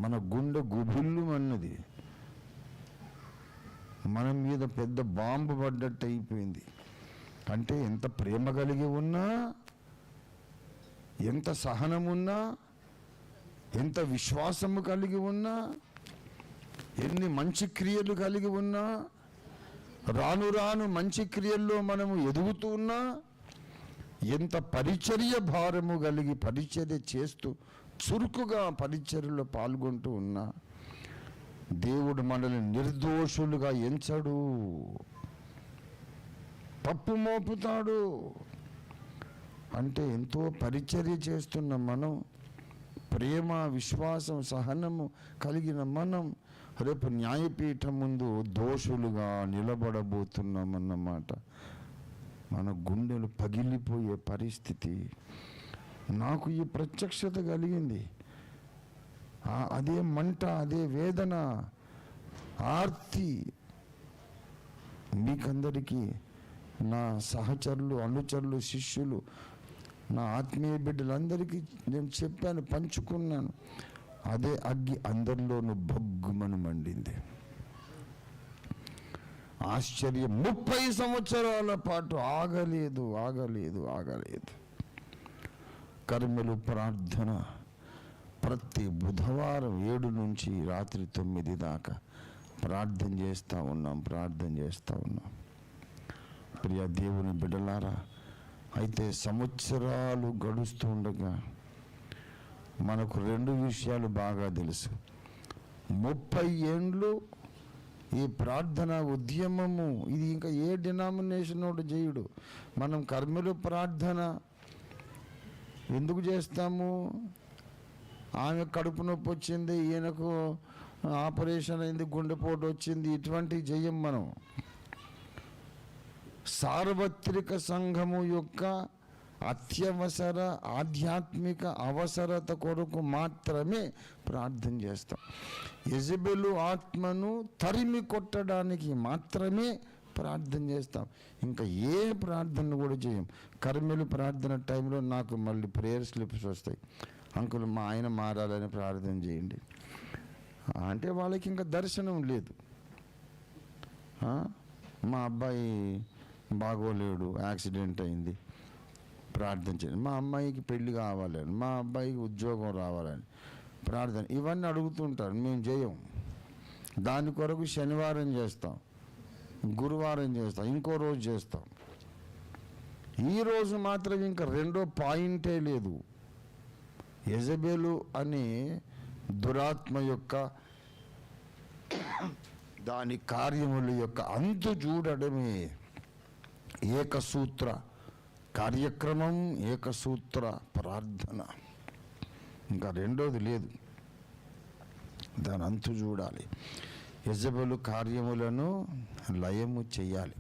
మన గుండె గుబుల్లు అన్నది, మన మీద పెద్ద బాంబు పడ్డట్టు అయిపోయింది. అంటే ఎంత ప్రేమ కలిగి ఉన్నా, ఎంత సహనమున్నా, ఎంత విశ్వాసము కలిగి ఉన్నా, ఎన్ని మంచి క్రియలు కలిగి ఉన్నా, రాను మంచి క్రియల్లో మనము ఎదుగుతూ ఉన్నా, ఎంత పరిచర్య భారము కలిగి పరిచర్య చేస్తూ చురుకుగా పరిచర్యలో పాల్గొంటూ ఉన్నా, దేవుడు మనల్ని నిర్దోషులుగా ఎంచడు, తప్పు మోపుతాడు. అంటే ఎంతో పరిచర్య చేస్తున్న మనం, ప్రేమ, విశ్వాసం, సహనము కలిగిన మనం రేపు న్యాయపీఠం ముందు దోషులుగా నిలబడబోతున్నామన్నమాట. మన గుండెలు పగిలిపోయే పరిస్థితి. నాకు ఈ ప్రత్యక్షత కలిగింది. అదే మంట, అదే వేదన, ఆర్తి మీకందరికీ, నా సహచరులు, అనుచరులు, శిష్యులు, నా ఆత్మీయ బిడ్డలందరికీ నేను చెప్పాను, పంచుకున్నాను. అదే అగ్గి అందరిలోనూ బొగ్గుమని మండింది. ఆశ్చర్యం, 30 సంవత్సరాల పాటు ఆగలేదు. కర్మెలు ప్రార్థన ప్రతి బుధవారం 7 నుంచి రాత్రి 9 దాకా ప్రార్థన చేస్తూ ఉన్నాం. ప్రియ దేవుని బిడ్డలారా, అయితే సంవత్సరాలు గడుస్తూ ఉండగా మనకు 2 విషయాలు బాగా తెలుసు. 30 ఏండ్లు ఈ ప్రార్థన ఉద్యమము, ఇది ఇంకా ఏ డినామినేషన్ వాడు చేయుడు. మనం కర్మెలు ప్రార్థన ఎందుకు చేస్తాము? ఆమె కడుపు నొప్పి వచ్చింది, ఈయనకు ఆపరేషన్ అయింది, గుండెపోటు వచ్చింది, ఇటువంటివి చెయ్యం మనం. సార్వత్రిక సంఘము యొక్క అత్యవసర ఆధ్యాత్మిక అవసరత కొరకు మాత్రమే ప్రార్థన చేస్తాం. యెజెబెలు ఆత్మను తరిమి కొట్టడానికి మాత్రమే ప్రార్థన చేస్తాం. ఇంకా ఏ ప్రార్థన కూడా చేయం. కర్మెలు ప్రార్థన టైంలో నాకు మళ్ళీ ప్రేయర్ స్లిప్స్ వస్తాయి. అంకుల్, మా ఆయన మారాలని ప్రార్థన చేయండి అంటే వాళ్ళకి ఇంకా దర్శనం లేదు. మా అబ్బాయి బాగోలేడు, యాక్సిడెంట్ అయింది, ప్రార్థన చేయండి. మా అమ్మాయికి పెళ్లి కావాలని, మా అబ్బాయికి ఉద్యోగం రావాలని ప్రార్థన, ఇవన్నీ అడుగుతుంటారు. మేము చేయం. దాని కొరకు శనివారం చేస్తాం, గురువారం చేస్తాం, ఇంకో రోజు చేస్తాం. ఈరోజు మాత్రం ఇంకా రెండో పాయింటే లేదు. యెజెబెలు అనే దురాత్మ యొక్క దాని కార్యముల యొక్క అంతు చూడడమే ఏకసూత్ర కార్యక్రమం, ఏకసూత్ర ప్రార్థన. ఇంకా రెండోది లేదు. దాని అంతు చూడాలి. యెజెబెలు కార్యములను లయము చేయాలి.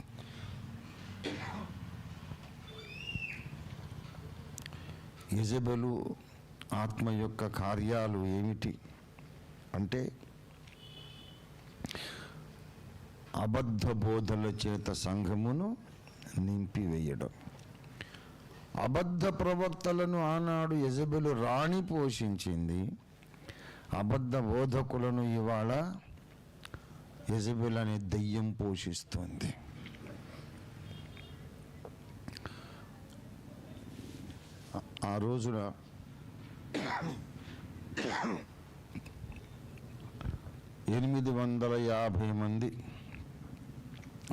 యెజెబెలు ఆత్మ యొక్క కార్యాలు ఏమిటి అంటే అబద్ధ బోధల చేత సంఘమును నింపివేయడం. అబద్ధ ప్రవక్తలను ఆనాడు యెజెబెలు రాణి పోషించింది. అబద్ధ బోధకులను ఇవాళ యెజెబెల్ అనే దెయ్యం పోషిస్తుంది. ఆ రోజున 850 మంది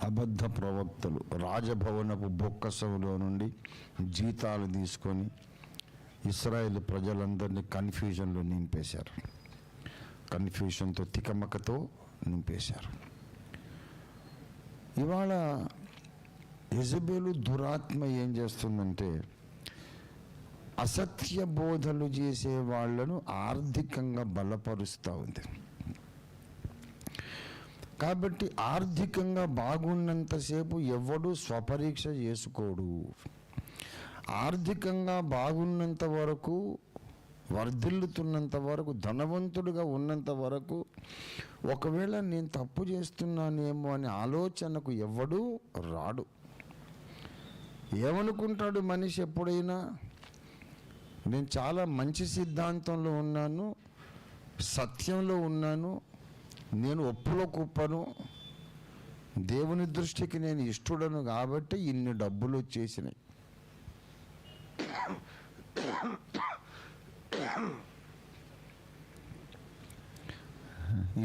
అబద్ధ ప్రవక్తలు రాజభవనపు బొక్కసంలో నుండి జీతాలు తీసుకొని ఇశ్రాయేలు ప్రజలందరినీ కన్ఫ్యూజన్లో నింపేశారు. కన్ఫ్యూజన్తో, తికమకతో నింపేశారు. ఇవాళ యెజెబెలు దురాత్మ ఏం చేస్తుందంటే అసత్య బోధలు చేసే వాళ్ళను ఆర్థికంగా బలపరుస్తూ ఉంది. కాబట్టి ఆర్థికంగా బాగున్నంతసేపు ఎవడు స్వపరీక్ష చేసుకోడు. ఆర్థికంగా బాగున్నంత వరకు, వర్ధిల్లుతున్నంత వరకు, ధనవంతుడిగా ఉన్నంత వరకు ఒకవేళ నేను తప్పు చేస్తున్నానేమో అనే ఆలోచనకు ఎవడూ రాడు. ఏమనుకుంటాడు మనిషి ఎప్పుడైనా? నేను చాలా మంచి సిద్ధాంతంలో ఉన్నాను, సత్యంలో ఉన్నాను, నేను ఒప్పులో కుప్పను, దేవుని దృష్టికి నేను ఇష్టడను కాబట్టి ఇన్ని డబ్బులు వచ్చేసినాయి.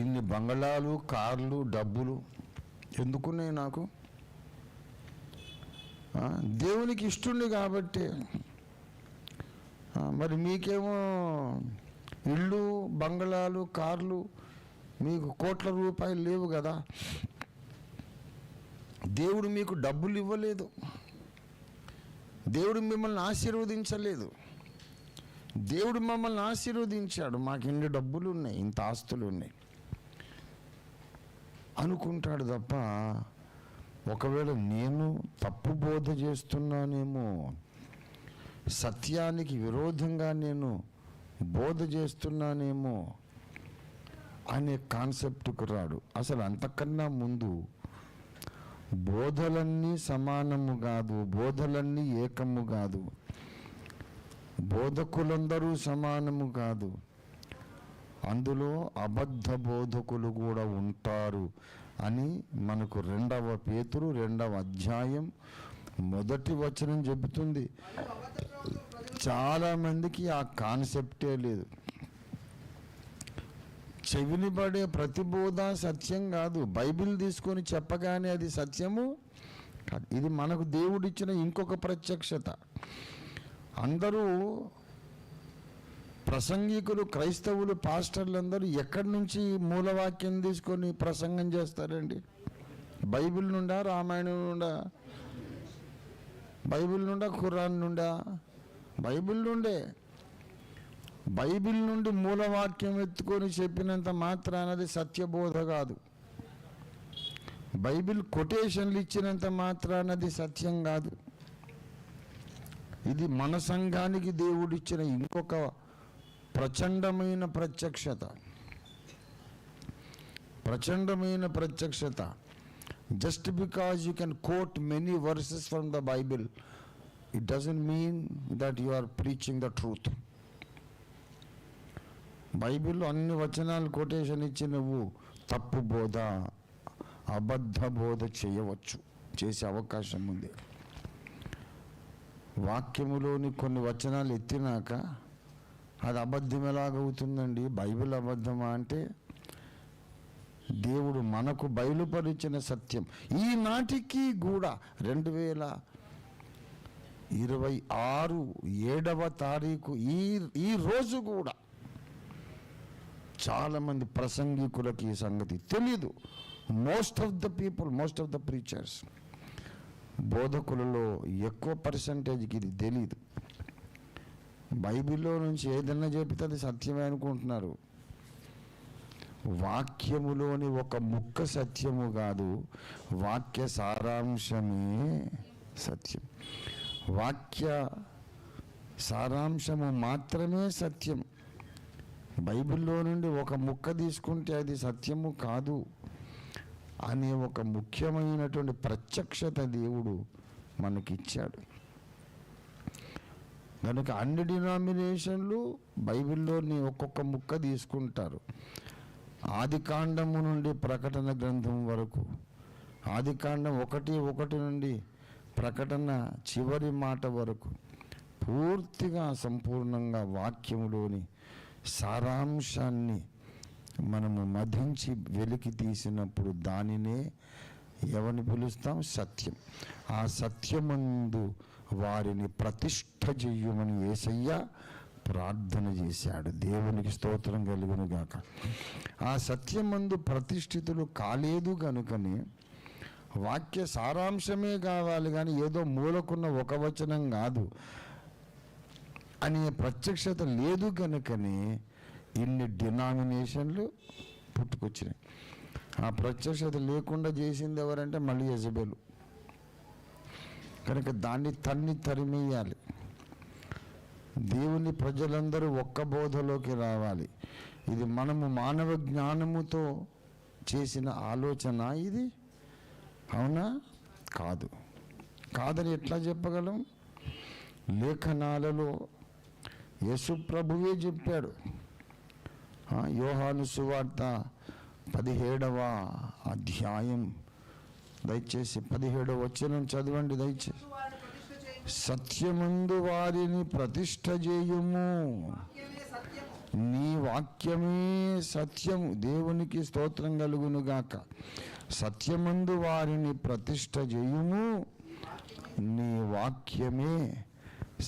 ఇన్ని బంగళాలు, కార్లు, డబ్బులు ఎందుకున్నాయి నాకు? దేవునికి ఇష్టుని కాబట్టి. మరి మీకేమో ఇళ్ళు, బంగళాలు, కార్లు, మీకు కోట్ల రూపాయలు లేవు కదా. దేవుడు మీకు డబ్బులు ఇవ్వలేదు, దేవుడు మిమ్మల్ని ఆశీర్వదించలేదు. దేవుడు మమ్మల్ని ఆశీర్వదించాడు, మాకు ఇన్ని డబ్బులు ఉన్నాయి, ఇంత ఆస్తులు ఉన్నాయి అనుకుంటాడు తప్ప ఒకవేళ నేను తప్పు బోధ చేస్తున్నానేమో, సత్యానికి విరోధంగా నేను బోధ చేస్తున్నానేమో అనే కాన్సెప్ట్కు రాడు. అసలు అంతకన్నా ముందు బోధలన్నీ సమానము కాదు, బోధలన్నీ ఏకము కాదు, బోధకులందరూ సమానము కాదు, అందులో అబద్ధ బోధకులు కూడా ఉంటారు అని మనకు 2వ పేతురు 2వ అధ్యాయం 1వ వచనం చెబుతుంది. చాలామందికి ఆ కాన్సెప్టే లేదు. చెవిని పడే ప్రతి బోధ సత్యం కాదు. బైబిల్ తీసుకొని చెప్పగానే అది సత్యము కాదు. ఇది మనకు దేవుడిచ్చిన ఇంకొక ప్రత్యక్షత. అందరూ ప్రసంగికులు, క్రైస్తవులు, పాస్టర్లందరూ ఎక్కడి నుంచి మూలవాక్యం తీసుకొని ప్రసంగం చేస్తారండి? బైబిల్ నుండా, రామాయణం నుండా, బైబిల్ నుండా, ఖురాన్ నుండా? బైబిల్ నుండే. బైబిల్ నుండి మూలవాక్యం ఎత్తుకొని చెప్పినంత మాత్రాన అది సత్యబోధ కాదు. బైబిల్ కొటేషన్లు ఇచ్చినంత మాత్రాన అది సత్యం కాదు. ఇది మన సంఘానికి దేవుడిచ్చిన ఇంకొక ప్రచండమైన ప్రత్యక్షత. ప్రచండమైన ప్రత్యక్షత. Just because you can quote many verses from the Bible, it doesn't mean that you are preaching the truth. బైబిల్లో అన్ని వచనాలు కొటేషన్ ఇచ్చి నువ్వు తప్పు బోధ, అబద్ధ బోధ చేయవచ్చు, చేసే అవకాశం ఉంది. వాక్యములోని కొన్ని వచనాలు ఎత్తినాక అది అబద్ధం ఎలాగవుతుందండి? బైబిల్ అబద్ధమా అంటే దేవుడు మనకు బయలుపరిచిన సత్యం ఈనాటికి కూడా 2026 7వ తారీఖు ఈ రోజు కూడా చాలామంది ప్రసంగికులకి ఈ సంగతి తెలీదు. Most of the people, most of the preachers, బోధకులలో ఎక్కువ పర్సంటేజ్కి ఇది తెలీదు. బైబిల్లో నుంచి ఏదన్నా చెప్తే అది సత్యమే అనుకుంటున్నారు. వాక్యములోని ఒక ముక్క సత్యము కాదు, వాక్య సారాంశమే సత్యం. వాక్య సారాంశము మాత్రమే సత్యం. బైబిల్లో నుండి ఒక ముక్క తీసుకుంటే అది సత్యము కాదు అనే ఒక ముఖ్యమైనటువంటి ప్రత్యక్షత దేవుడు మనకిచ్చాడు. కనుక అన్ని డినామినేషన్లు బైబిల్లోని ఒక్కొక్క ముక్క తీసుకుంటారు. ఆది కాండము నుండి ప్రకటన గ్రంథం వరకు, ఆది కాండం 1:1 నుండి ప్రకటన చివరి మాట వరకు పూర్తిగా సంపూర్ణంగా వాక్యములోని సారాంశాన్ని మనము మధించి వెలికి తీసినప్పుడు దానినే ఎవరిని పిలుస్తాం? సత్యం. ఆ సత్యమందు వారిని ప్రతిష్ఠ చెయ్యమని యేసయ్య ప్రార్థన చేశాడు. దేవునికి స్తోత్రం కలుగును గాక. ఆ సత్యమందు ప్రతిష్ఠితులు కాలేదు కనుకనే వాక్య సారాంశమే కావాలి కానీ ఏదో మూలకున్న ఒక వచనం కాదు అనే ప్రత్యక్షత లేదు కనుకనే ఇన్ని డినామినేషన్లు పుట్టుకొచ్చినాయి. ఆ ప్రత్యక్షత లేకుండా చేసింది ఎవరంటే మళ్ళీ యెజబెలు. కనుక దాన్ని తరిమేయాలి. దేవుని ప్రజలందరూ ఒక్క బోధలోకి రావాలి. ఇది మనము మానవ జ్ఞానముతో చేసిన ఆలోచన ఇది? అవునా? కాదు. కాదని ఎట్లా చెప్పగలం? లేఖనాలలో యేసు ప్రభువే చెప్పాడు. యోహాను సువార్త 17వ అధ్యాయం దయచేసి 17వ వచనం చదవండి దయచేసి. సత్యమందు వారిని ప్రతిష్ఠ చేయుము, నీ వాక్యమే సత్యము. దేవునికి స్తోత్రం కలుగును గాక. సత్యమందు వారిని ప్రతిష్ఠ చేయుము, నీ వాక్యమే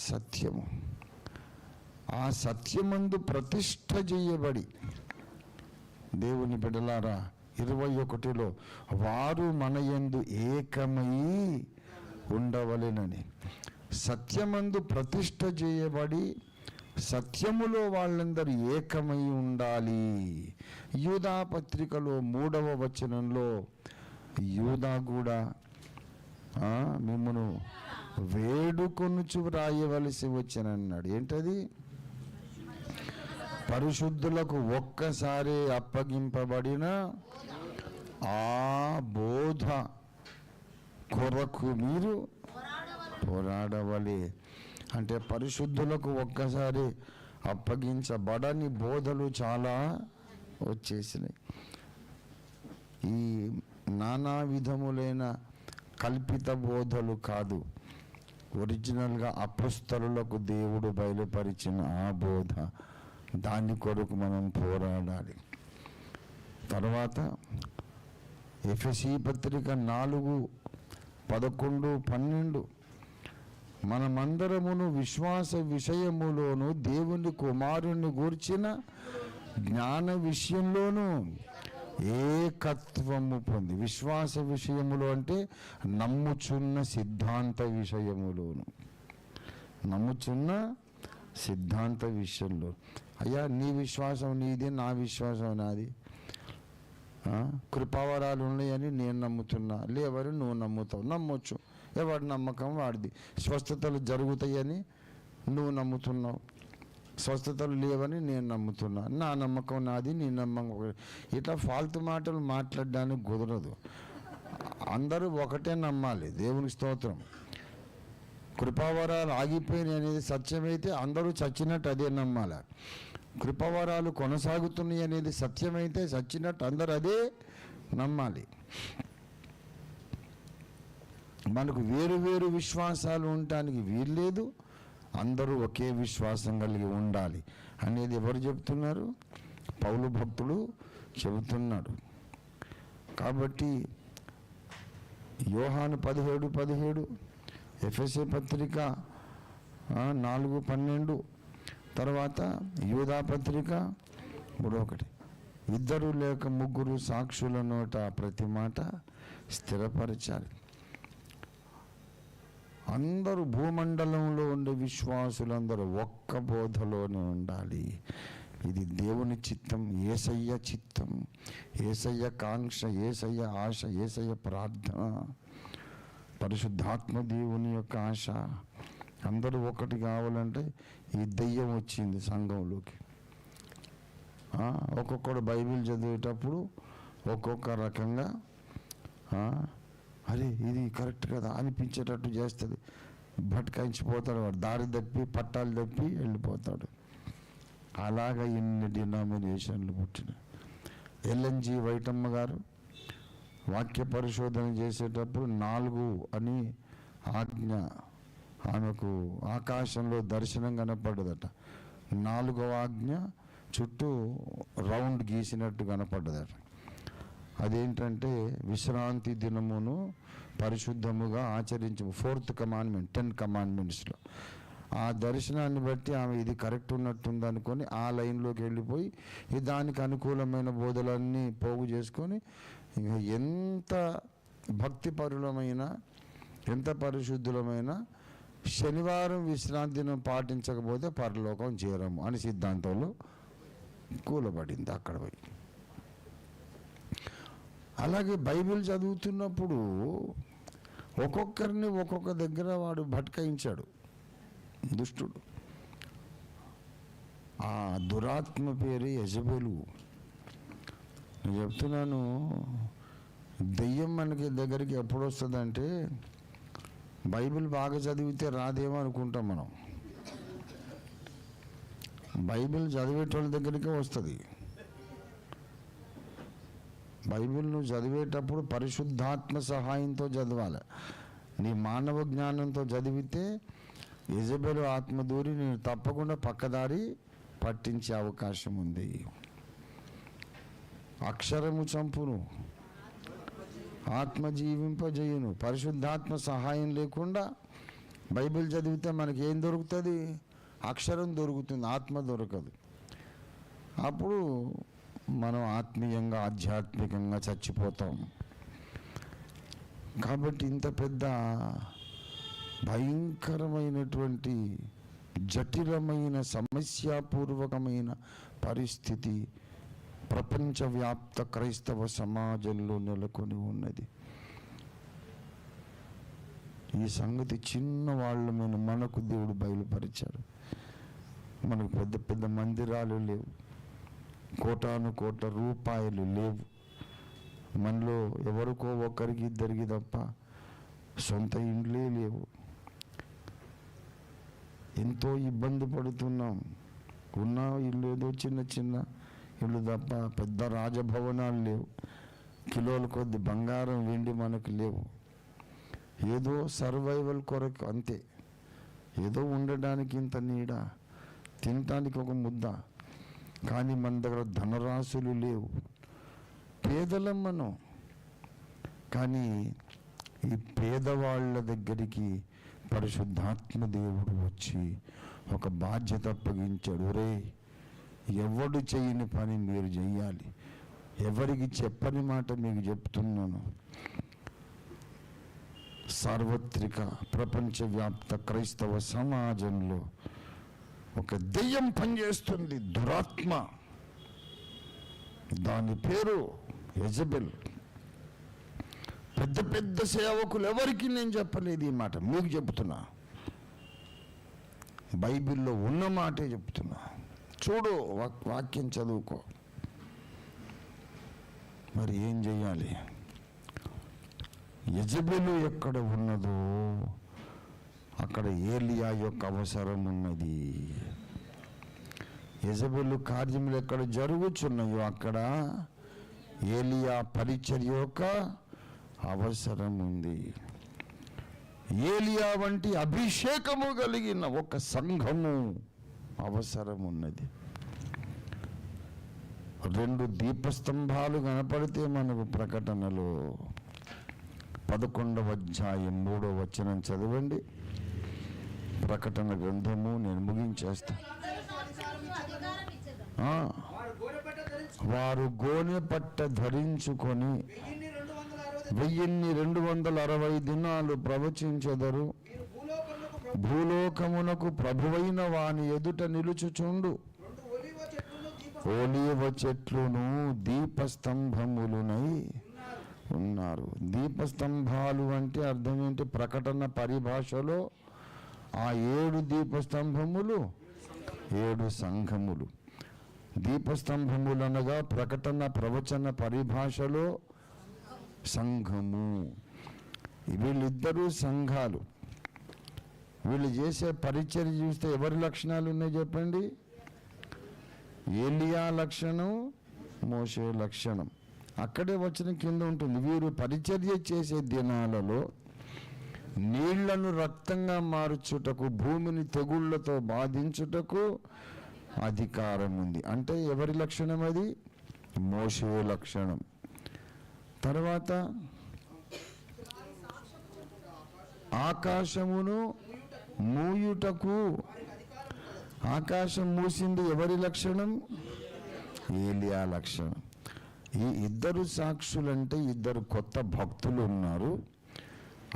సత్యము. ఆ సత్యమందు ప్రతిష్ఠ చేయబడి దేవుని బిడ్డలారా 21లో వారు మన యందు ఏకమై ఉండవలెనని. సత్యమందు ప్రతిష్ఠ చేయబడి సత్యములో వాళ్ళందరూ ఏకమై ఉండాలి. యూదా పత్రికలో 3వ వచనంలో యూదా కూడా మిమ్మను వేడుకొనుచు రాయవలసి వచ్చనన్నాడు. ఏంటది? పరిశుద్ధులకు ఒక్కసారి అప్పగింపబడిన ఆ బోధ కొరకు మీరు పోరాడవలే. అంటే పరిశుద్ధులకు ఒక్కసారి అప్పగించబడని బోధలు చాలా వచ్చేసినాయి. ఈ నానా విధములైన కల్పిత బోధలు కాదు, ఒరిజినల్గా అపొస్తలులకు దేవుడు బయలుపరిచిన ఆ బోధ, దాని కొరకు మనం పోరాడాలి. తర్వాత ఎఫెసీ పత్రిక 4:11-12 మనమందరమును విశ్వాస విషయములోను దేవుని కుమారుని గూర్చిన జ్ఞాన విషయంలోనూ ఏకత్వము పొంది. విశ్వాస విషయములో అంటే నమ్ముచున్న సిద్ధాంత విషయములోను, నమ్ముచున్న సిద్ధాంత విషయంలో. అయ్యా నీ విశ్వాసం నీది, నా విశ్వాసం నాది. కృపావరాలు ఉన్నాయని నేను నమ్ముతున్నా, లేవని నువ్వు నమ్ముతావు. నమ్మొచ్చు, ఎవరి నమ్మకం వాడిది. స్వస్థతలు జరుగుతాయని నువ్వు నమ్ముతున్నావు, స్వస్థతలు లేవని నేను నమ్ముతున్నా. నా నమ్మకం నాది, నీ నమ్మకం. ఇట్లా ఫాల్తు మాటలు మాట్లాడడానికి కుదరదు. అందరూ ఒకటే నమ్మాలి. దేవునికి స్తోత్రం. కృపావరాలు ఆగిపోయినాయి అనేది సత్యమైతే అందరూ చచ్చినట్టు అదే నమ్మాలి. కృపావరాలు కొనసాగుతున్నాయి అనేది సత్యమైతే చచ్చినట్టు అందరూ అదే నమ్మాలి. మనకు వేరు వేరు విశ్వాసాలు ఉండటానికి వీల్లేదు. అందరూ ఒకే విశ్వాసం కలిగి ఉండాలి అనేది ఎవరు చెబుతున్నారు? పౌలు భక్తుడు చెబుతున్నాడు. కాబట్టి యోహాను 17:17, ఎఫెసీ పత్రిక 4:12, తర్వాత యూదా పత్రిక 3:1. 2 లేక 3 సాక్షుల నోట ప్రతి మాట స్థిరపరచాలి. అందరూ భూమండలంలో ఉండే విశ్వాసులందరూ ఒక్క బోధలోనే ఉండాలి. ఇది దేవుని చిత్తం, యేసయ్య చిత్తం, యేసయ్య కాంక్ష, యేసయ్య ఆశ, యేసయ్య ప్రార్థన, పరిశుద్ధాత్మ దేవుని యొక్క ఆశ. అందరూ ఒకటి కావాలంటే ఈ దెయ్యం వచ్చింది సంఘంలోకి. ఒక్కొక్కడు బైబిల్ చదివేటప్పుడు ఒక్కొక్క రకంగా అరే ఇది కరెక్ట్ కదా అనిపించేటట్టు చేస్తుంది. భట్కాయించిపోతాడు, వాడు దారి తప్పి పట్టాలు తప్పి వెళ్ళిపోతాడు. అలాగా ఎన్ని డినామినేషన్లు పుట్టినాయి. ఎల్ఎన్జి వైటమ్మ గారు వాక్య పరిశోధన చేసేటప్పుడు 4 అని ఆజ్ఞ ఆమెకు ఆకాశంలో దర్శనం కనపడ్డదట. 4వ ఆజ్ఞ చుట్టూ రౌండ్ గీసినట్టు కనపడ్డదట. అదేంటంటే విశ్రాంతి దినమును పరిశుద్ధముగా ఆచరించు, 4th కమాండ్మెంట్ 10 కమాండ్మెంట్స్లో. ఆ దర్శనాన్ని బట్టి ఆమె ఇది కరెక్ట్ ఉన్నట్టుంది అనుకొని ఆ లైన్లోకి వెళ్ళిపోయి దానికి అనుకూలమైన బోధలన్నీ పోగు చేసుకొని ఇంకా ఎంత భక్తిపరులమైన ఎంత పరిశుద్ధులమైన శనివారం విశ్రాంతి దినం పాటించకపోతే పరలోకం చేరము అని సిద్ధాంతంలో కూలబడింది అక్కడ పోయి. అలాగే బైబిల్ చదువుతున్నప్పుడు ఒక్కొక్కరిని ఒక్కొక్క దగ్గర వాడు భట్కాయించాడు దుష్టుడు. ఆ దురాత్మ పేరు యెజబెలు. నేను చెప్తున్నాను, దెయ్యం మనకి దగ్గరికి ఎప్పుడు వస్తుందంటే బైబిల్ బాగా చదివితే రాదేమో అనుకుంటాం మనం. బైబిల్ చదివేటోళ్ళ దగ్గరికే వస్తుంది. బైబిల్ నువ్వు చదివేటప్పుడు పరిశుద్ధాత్మ సహాయంతో చదవాలి. నీ మానవ జ్ఞానంతో చదివితే యెజబెలు ఆత్మ దూరి నేను తప్పకుండా పక్కదారి పట్టించే అవకాశం ఉంది. అక్షరము చంపును, ఆత్మ జీవింపజేయును. పరిశుద్ధాత్మ సహాయం లేకుండా బైబిల్ చదివితే మనకి ఏం దొరుకుతుంది? అక్షరం దొరుకుతుంది, ఆత్మ దొరకదు. అప్పుడు మనం ఆత్మీయంగా ఆధ్యాత్మికంగా చచ్చిపోతాం. కాబట్టి ఇంత పెద్ద భయంకరమైనటువంటి జటిలమైన సమస్యాపూర్వకమైన పరిస్థితి ప్రపంచవ్యాప్త క్రైస్తవ సమాజంలో నెలకొని ఉన్నది. ఈ సంగతి చిన్న వాళ్ళమైన మనకు దేవుడు బయలుపరిచాడు. మనకు పెద్ద పెద్ద మందిరాలు లేవు, కోటాను కోట్ల రూపాయలు లేవు. మనలో ఎవరికో ఒకరికి ఇద్దరికి తప్ప సొంత ఇండ్లే లేవు. ఎంతో ఇబ్బంది పడుతున్నాం. ఉన్న ఇల్లు ఏదో చిన్న చిన్న ఇల్లు తప్ప పెద్ద రాజభవనాలు లేవు. కిలోల కొద్ది బంగారం వెండి మనకు లేవు. ఏదో సర్వైవల్ కొరకు అంతే. ఏదో ఉండడానికి ఇంత నీడ, తినటానికి ఒక ముద్ద. కానీ మన దగ్గర ధనరాశులు లేవు, పేదలం మనం. కానీ ఈ పేదవాళ్ళ దగ్గరికి పరిశుద్ధాత్మ దేవుడు వచ్చి ఒక బాధ్యత అప్పగించాడు. రే, ఎవడు చేయని పని మీరు చెయ్యాలి, ఎవరికి చెప్పని మాట మీకు చెప్తున్నాను. సార్వత్రిక ప్రపంచవ్యాప్త క్రైస్తవ సమాజంలో ఒక దెయ్యం పనిచేస్తుంది, దురాత్మ. దాని పేరు యెజబెల్. పెద్ద పెద్ద సేవకులు ఎవరికి నేను చెప్పలేదు ఈ మాట, మీకు చెప్తున్నా. బైబిల్లో ఉన్న మాటే చెప్తున్నా. చూడు, వాక్యం చదువుకో. మరి ఏం చెయ్యాలి? యెజబెలు ఎక్కడ ఉన్నదో అక్కడ ఏలియా యొక్క అవసరం ఉన్నది. యెజబెలు కార్యములు ఎక్కడ జరుగుతున్నాయో అక్కడ ఏలియా పరిచర్య యొక్క అవసరం ఉంది. ఏలియా వంటి అభిషేకము కలిగిన ఒక సంఘము అవసరం ఉన్నది. 2 దీపస్తంభాలు కనపడితే మనకు ప్రకటనలో 11వ అధ్యాయం 3వ వచనం చదవండి. ప్రకటన గ్రంథము నేను ముగించేస్తా. వారు గోనె పట్ట ధరించుకొని 1260 దినాలు ప్రవచించెదరు. భూలోకమునకు ప్రభువైన వాని ఎదుట నిలుచుచుండు ఒలీవ చెట్లును దీపస్తంభములునై ఉన్నారు. దీపస్తంభాలు అంటే అర్థం ఏంటి? ప్రకటన పరిభాషలో ఆ 7 దీపస్తంభములు 7 సంఘములు. దీపస్తంభములు అనగా ప్రకటన ప్రవచన పరిభాషలో సంఘము. వీళ్ళిద్దరూ సంఘాలు. వీళ్ళు చేసే పరిచర్య చూస్తే ఎవరి లక్షణాలు ఉన్నాయి చెప్పండి? ఏలియా లక్షణం, మోషే లక్షణం. అక్కడే వచ్చిన కింద ఉంటుంది. వీరు పరిచర్య చేసే దినాలలో నీళ్లను రక్తంగా మార్చుటకు, భూమిని తెగుళ్లతో బాధించుటకు అధికారం ఉంది. అంటే ఎవరి లక్షణం అది? మోషే లక్షణం. తర్వాత ఆకాశమును మూయుటకు, ఆకాశం మూసింది ఎవరి లక్షణం? ఏలియా లక్షణం. ఈ ఇద్దరు సాక్షులంటే ఇద్దరు కొత్త భక్తులు ఉన్నారు.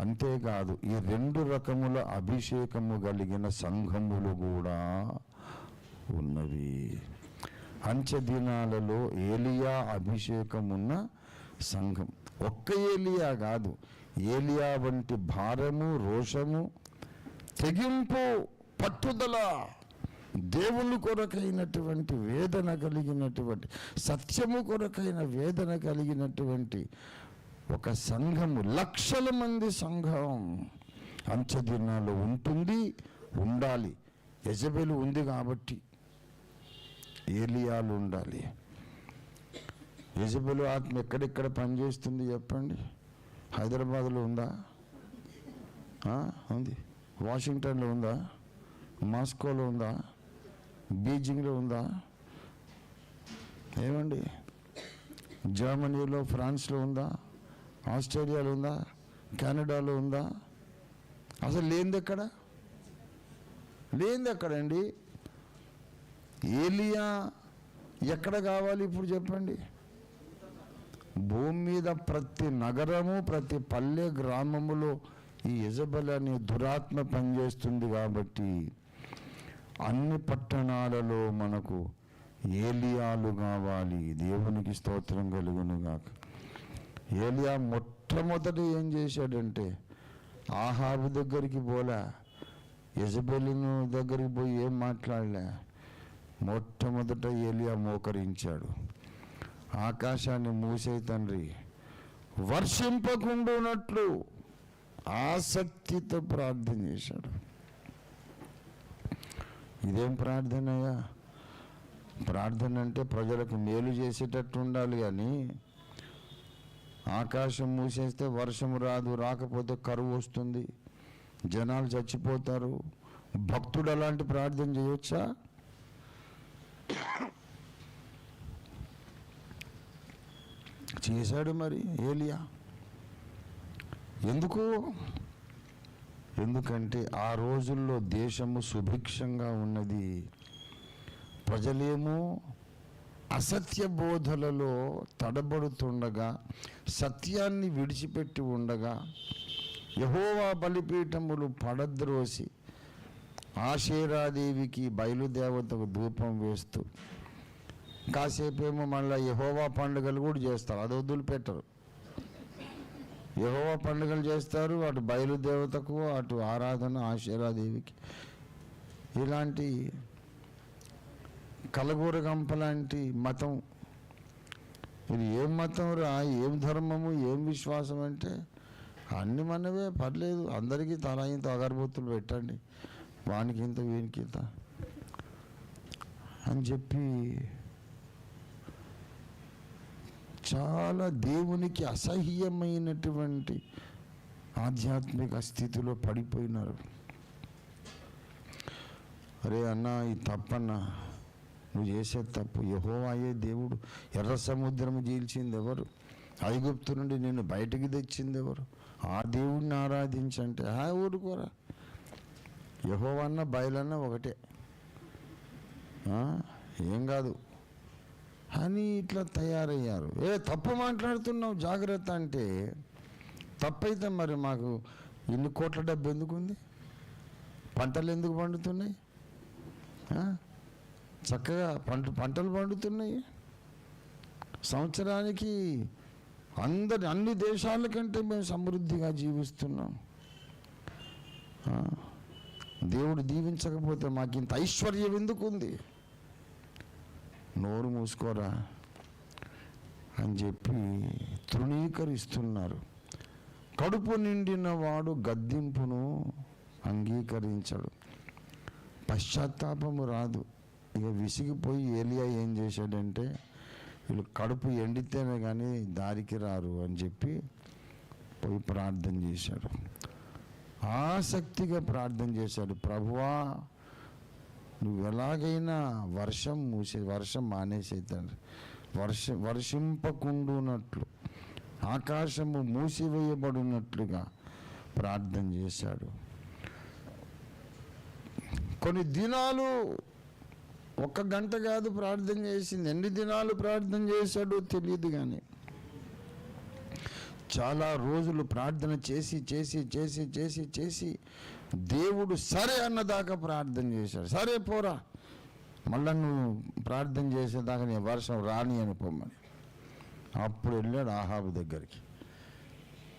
అంతేకాదు ఈ 2 రకముల అభిషేకము కలిగిన సంఘములు కూడా ఉన్నవి. అంచె దినాలలో ఏలియా అభిషేకం ఉన్న సంఘం. ఒక్క ఏలియా కాదు, ఏలియా వంటి భారము, రోషము, తెగింపు, పట్టుదల, దేవుని కొరకైనటువంటి వేదన కలిగినటువంటి, సత్యము కొరకైన వేదన కలిగినటువంటి ఒక సంఘము, లక్షల మంది సంఘం అంచె దినాల్లో ఉంటుంది, ఉండాలి. యెజబెలు ఉంది కాబట్టి ఏలియాలు ఉండాలి. యెజబెలు ఆత్మ ఎక్కడెక్కడ పనిచేస్తుంది చెప్పండి? హైదరాబాద్లో ఉందా? ఉంది. వాషింగ్టన్లో ఉందా? మాస్కోలో ఉందా? బీజింగ్లో ఉందా? ఏమండి? జర్మనీలో, ఫ్రాన్స్లో ఉందా? ఆస్ట్రేలియాలో ఉందా? కెనడాలో ఉందా? అసలు లేనిది ఎక్కడ? లేనిది ఎక్కడండి? ఏలియా ఎక్కడ కావాలి ఇప్పుడు చెప్పండి? భూమి మీద ప్రతి నగరము, ప్రతి పల్లె, గ్రామములో ఈ యెజబెల్ అనే దురాత్మ పనిచేస్తుంది కాబట్టి అన్ని పట్టణాలలో మనకు ఏలియాలు కావాలి. దేవునికి స్తోత్రం కలుగును గాక. ఏలియా మొట్టమొదట ఏం చేశాడంటే ఆహాబు దగ్గరికి పోలే, యెజబెలును దగ్గరికి పోయి ఏం మాట్లాడలే. మొట్టమొదట ఏలియా మోకరించాడు. ఆకాశాన్ని మూసే తండ్రి, వర్షింపకుండునట్లు ఆసక్తితో ప్రార్థన చేశాడు. ఇదేం ప్రార్థన అయ్యా? ప్రార్థన అంటే ప్రజలకు మేలు చేసేటట్టు ఉండాలి. కానీ ఆకాశం మూసేస్తే వర్షం రాదు, రాకపోతే కరువు వస్తుంది, జనాలు చచ్చిపోతారు. భక్తుడు అలాంటి ప్రార్థన చేయొచ్చా? చేశాడు మరి ఏలియా. ఎందుకంటే ఆ రోజుల్లో దేశము సుభిక్షంగా ఉన్నది. ప్రజలేమో అసత్య బోధలలో తడబడుతుండగా, సత్యాన్ని విడిచిపెట్టి ఉండగా, యెహోవా బలిపీఠములు పడద్రోసి ఆషేరాదేవికి, బయలుదేవతకు ధూపం వేస్తూ, కాసేపేమో మళ్ళీ యెహోవా పండుగలు కూడా చేస్తారు. అది వదిలిపెట్టరు. యెహోవా పండుగలు చేస్తారు, అటు బయలుదేవతకు, అటు ఆరాధన ఆషేరాదేవికి. ఇలాంటి కలగూరగంప లాంటి మతం. ఇది ఏం మతం రా, ఏం ధర్మము, ఏం విశ్వాసం అంటే అన్ని మనవే, పర్లేదు, అందరికీ తలా ఇంత అగరబత్తులు పెట్టండి, వానికి ఇంత వీనికి ఇంత అని చెప్పి చాలా దేవునికి అసహ్యమైనటువంటి ఆధ్యాత్మిక స్థితిలో పడిపోయినారు. అరే అన్న, ఈ తప్పన్నా, నువ్వు చేసే తప్పు. యెహోవాయే దేవుడు. ఎర్ర సముద్రము చీల్చింది ఎవరు? ఐగుప్తు నుండి నిన్ను బయటికి తెచ్చింది ఎవరు? ఆ దేవుడిని ఆరాధించంటే ఊరుకోరా. యెహోవా బయలన్నా ఒకటే, ఏం కాదు అని ఇట్లా తయారయ్యారు. తప్పు మాట్లాడుతున్నావు, జాగ్రత్త అంటే తప్పైతే మరి మాకు ఇన్ని కోట్ల డబ్బు ఎందుకు ఉంది? పంటలు ఎందుకు పండుతున్నాయి? చక్కగా పంటలు పండుతున్నాయి. సంవత్సరానికి అన్ని దేశాల కంటే మేము సమృద్ధిగా జీవిస్తున్నాం. దేవుడు దీవించకపోతే మాకు ఇంత ఐశ్వర్యం ఎందుకు ఉంది? నోరు మూసుకోరా అని చెప్పి తృణీకరిస్తున్నారు. కడుపు నిండిన వాడు గద్దింపును అంగీకరించడు. పశ్చాత్తాపము రాదు. ఇక విసిగిపోయి ఏలియా ఏం చేశాడంటే, వీళ్ళు కడుపు ఎండితేనే కానీ దారికి రారు అని చెప్పి పోయి ప్రార్థన చేశాడు. ఆసక్తిగా ప్రార్థన చేశాడు. ప్రభువా, నువ్వు ఎలాగైనా వర్షం మానేసేతాడు, వర్షింపకుండునట్లు, ఆకాశము మూసివేయబడినట్లుగా ప్రార్థన చేశాడు. కొన్ని దినాలు, 1 గంట కాదు ప్రార్థన చేసింది, ఎన్ని దినాలు ప్రార్థన చేశాడో తెలియదు. కానీ చాలా రోజులు ప్రార్థన చేసి చేసి చేసి చేసి చేసి దేవుడు సరే అన్నదాకా ప్రార్థన చేశాడు. సరే పోరా, మళ్ళా నువ్వు ప్రార్థన చేసేదాకా నేను వర్షం రాని అని పొమ్మని. అప్పుడు వెళ్ళాడు ఆహాబు దగ్గరికి.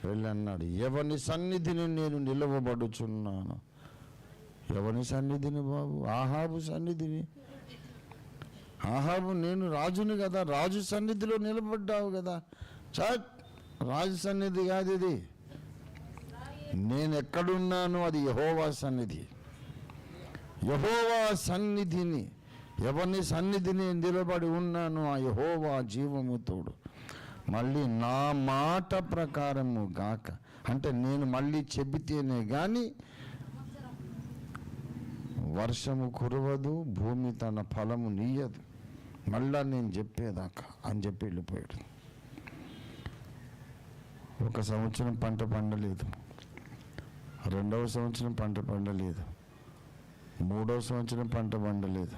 వెళ్ళి అన్నాడు, ఎవని సన్నిధిని నేను నిలవబడుచున్నాను. ఎవని సన్నిధిని బాబు? ఆహాబు సన్నిధిని. ఆహాబు, నేను రాజుని కదా, రాజు సన్నిధిలో నిలబడ్డావు కదా. రాజు సన్నిధి కాదు ఇది. నేను ఎక్కడున్నాను అది యెహోవా సన్నిధి. యెహోవా సన్నిధిని, ఎవరిని సన్నిధిని నిలబడి ఉన్నాను, ఆ యెహోవా జీవము తోడు. మళ్ళీ నా మాట ప్రకారము గాక, అంటే నేను మళ్ళీ చెబితేనే కానీ వర్షము కురవదు, భూమి తన ఫలము నీయదు, మళ్ళా నేను చెప్పేదాకా అని చెప్పి వెళ్ళిపోయాడు. 1 సంవత్సరం పంట పండలేదు, 2వ సంవత్సరం పంట పండలేదు, 3వ సంవత్సరం పంట పండలేదు.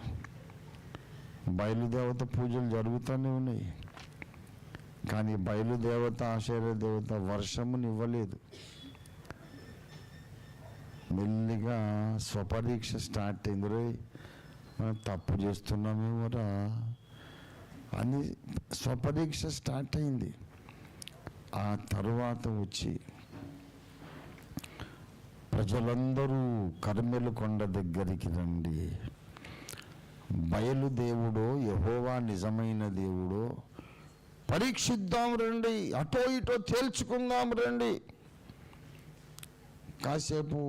బయలుదేవత పూజలు జరుగుతూనే ఉన్నాయి. కానీ బయలుదేవత, ఆశ్చర్య దేవత వర్షమునివ్వలేదు. మెల్లిగా స్వపరీక్ష స్టార్ట్ అయింది. రే, మనం తప్పు చేస్తున్నామేమోరా అని స్వపరీక్ష స్టార్ట్ అయింది. ఆ తరువాత వచ్చి ప్రజలందరూ కర్మెలు కొండ దగ్గరికి రండి, బయలుదేవుడో యెహోవా నిజమైన దేవుడో పరీక్షిద్దాం రండి, అటో ఇటో తేల్చుకుందాం రండి. కాసేపు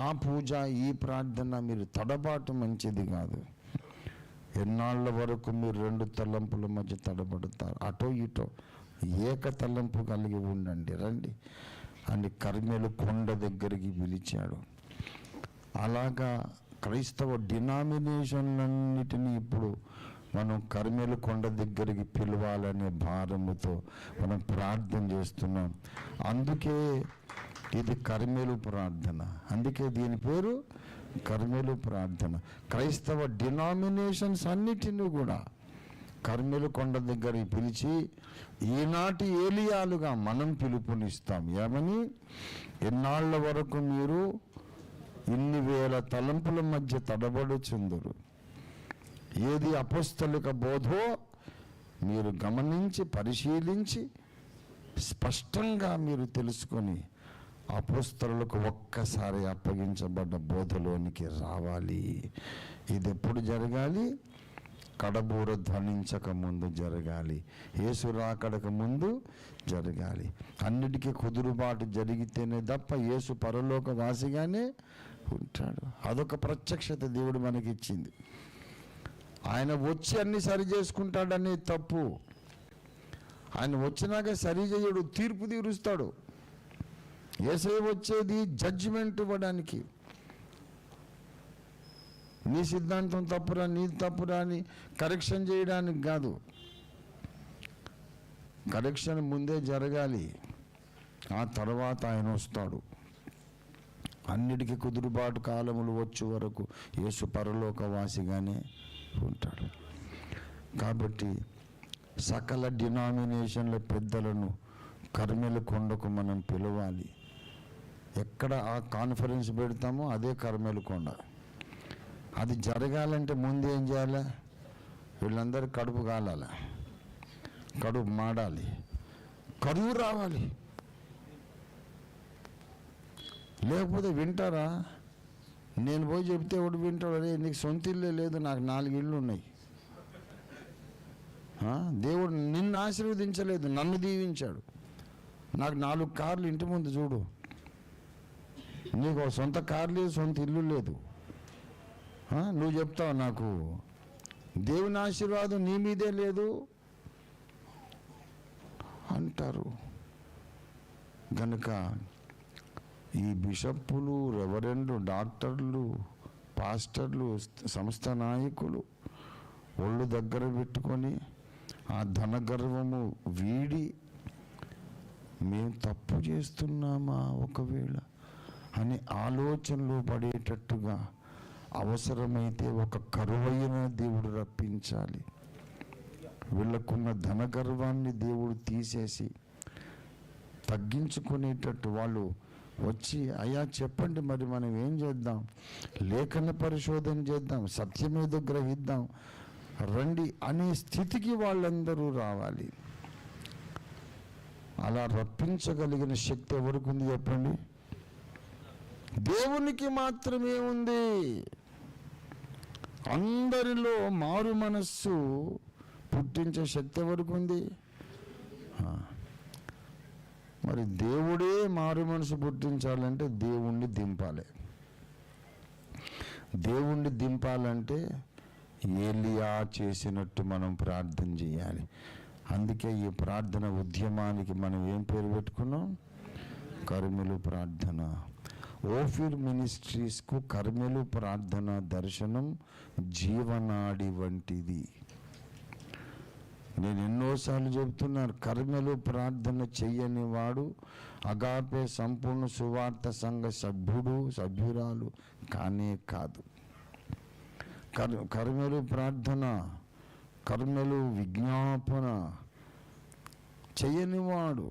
ఆ పూజ, ఈ ప్రార్థన మీరు తడబాటు మంచిది కాదు. ఎన్నాళ్ళ వరకు మీరు 2 తలంపుల మధ్య తడబడతారు? అటో ఇటో ఏక తలంపు కలిగి ఉండండి, రండి అని కర్మెలు కొండ దగ్గరికి పిలిచాడు. అలాగా క్రైస్తవ డినామినేషన్లన్నిటినీ ఇప్పుడు మనం కర్మెలు కొండ దగ్గరికి పిలవాలనే భారముతో మనం ప్రార్థన చేస్తున్నాం. అందుకే ఇది కర్మెలు ప్రార్థన, అందుకే దీని పేరు కర్మెలు ప్రార్థన. క్రైస్తవ డినామినేషన్స్ అన్నిటినీ కూడా కర్మెలు కొండ దగ్గరికి పిలిచి ఈనాటి ఏలియాలుగా మనం పిలుపునిస్తాం. ఏమని? ఎన్నాళ్ళ వరకు మీరు ఇన్ని వేల తలంపుల మధ్య తడబడుచుందురు. ఏది అపోస్తలిక బోధో మీరు గమనించి పరిశీలించి స్పష్టంగా మీరు తెలుసుకొని అపోస్తలులకు ఒక్కసారి అప్పగించబడ్డ బోధలోనికి రావాలి. ఇది ఎప్పుడు జరగాలి? కడబూర ధ్వనించక ముందు జరగాలి, యేసు రాకడకు ముందు జరగాలి. అన్నిటికీ కుదురుబాటు జరిగితేనే తప్ప యేసు పరలోక వాసిగానే ఉంటాడు. అదొక ప్రత్యక్షత దేవుడు మనకిచ్చింది. ఆయన వచ్చి అన్ని సరి చేసుకుంటాడనే తప్పు. ఆయన వచ్చినాక సరి చేయడు, తీర్పు తీరుస్తాడు. యేసయ్య వచ్చేది జడ్జిమెంట్ ఇవ్వడానికి. నీ సిద్ధాంతం తప్పురా, నీ తప్పురా అని కరెక్షన్ చేయడానికి కాదు. కరెక్షన్ ముందే జరగాలి, ఆ తర్వాత ఆయన వస్తాడు. అన్నిటికీ కుదురుబాటు కాలములు వచ్చే వరకు యేసు పరలోకవాసిగానే ఉంటాడు. కాబట్టి సకల డినామినేషన్ల పెద్దలను కర్మెల కొండకు మనం పిలవాలి. ఎక్కడ ఆ కాన్ఫరెన్స్ పెడతామో అదే కర్మెల కొండ. అది జరగాలంటే ముందు ఏం చేయాలి? వీళ్ళందరూ కడుపు కాలాలి, కడుపు మాడాలి, కరువు రావాలి. లేకపోతే వింటారా? నేను పోయి చెప్తే ఒకటి వింటాడు, అరే నీకు సొంత ఇల్లే లేదు, నాకు 4 ఇళ్ళు ఉన్నాయి. దేవుడు నిన్ను ఆశీర్వదించలేదు, నన్ను దీవించాడు. నాకు 4 కార్లు ఇంటి ముందు చూడు, నీకు సొంత కారు లేదు, సొంత ఇల్లు లేదు. నువ్వు చెప్తావు నాకు దేవుని ఆశీర్వాదం నీ మీదే లేదు అంటారు. కనుక ఈ బిషప్పులు, రెవరెండ్లు, డాక్టర్లు, పాస్టర్లు, సంస్థ నాయకులు ఒళ్ళు దగ్గర పెట్టుకొని ఆ ధనగర్వము వీడి మేము తప్పు చేస్తున్నామా ఒకవేళ అని ఆలోచనలు పడేటట్టుగా అవసరమైతే ఒక కరువైన దేవుడు రప్పించాలి. వీళ్ళకున్న ధనగర్వాన్ని దేవుడు తీసేసి తగ్గించుకునేటట్టు వాళ్ళు వచ్చి, అయ్యా చెప్పండి మరి మనం ఏం చేద్దాం, లేఖన పరిశోధన చేద్దాం, సత్యమేదో గ్రహిద్దాం రండి అనే స్థితికి వాళ్ళందరూ రావాలి. అలా రప్పించగలిగిన శక్తి ఎవరికి ఉంది చెప్పండి? దేవునికి మాత్రమే ఉంది. అందరిలో మారు మనస్సు పుట్టించే శక్తి ఎవరికి ఉంది? మరి దేవుడే మారు మనసు పుట్టించాలంటే దేవుణ్ణి దింపాలి. దేవుణ్ణి దింపాలంటే ఏలియా చేసినట్టు మనం ప్రార్థన చేయాలి. అందుకే ఈ ప్రార్థన ఉద్యమానికి మనం ఏం పేరు పెట్టుకున్నాం? కర్మెలు ప్రార్థన. ఓఫీర్ మినిస్ట్రీస్కు కర్మెలు ప్రార్థన దర్శనం జీవనాడి వంటిది. నేను ఎన్నోసార్లు చెబుతున్నాను, కర్మెలు ప్రార్థన చెయ్యని వాడు అగాపే సంపూర్ణ సువార్త సంఘ సభ్యురాలు కానే కాదు. కర్మెలు ప్రార్థన, కర్మెలు విజ్ఞాపన చెయ్యనివాడు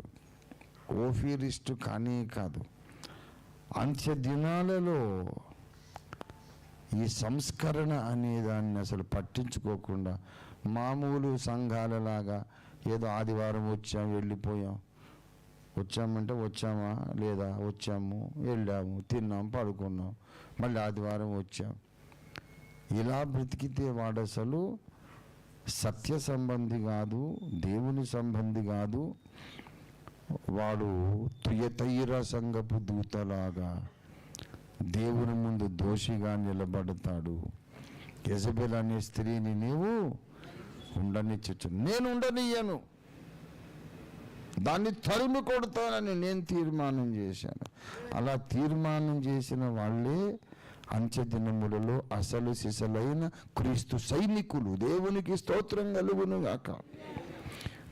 ఓఫీరిస్టు కానే కాదు. అంత్య దినాలలో ఈ సంస్కరణ అనే దాన్ని అసలు పట్టించుకోకుండా మామూలు సంఘాలలాగా ఏదో ఆదివారం వచ్చాం వెళ్ళిపోయాం, వచ్చామంటే వచ్చామా లేదా, వచ్చాము వెళ్ళాము తిన్నాం పడుకున్నాం మళ్ళీ ఆదివారం వచ్చాం, ఇలా బ్రతికితే వాడు అసలు సత్య సంబంధి కాదు, దేవుని సంబంధి కాదు. వాడు తుయతైర సంఘపు దూతలాగా దేవుని ముందు దోషిగా నిలబడతాడు. యెజబెల్ అనే స్త్రీని నీవు ఉండనిచ్చు, నేను ఉండనియ్యను, దాన్ని తరిమి కొడతానని నేను తీర్మానం చేశాను. అలా తీర్మానం చేసిన వాళ్ళే అంత్యదినములలో అసలు సిసలైన క్రీస్తు సైనికులు. దేవునికి స్తోత్రం కలుగును గాక.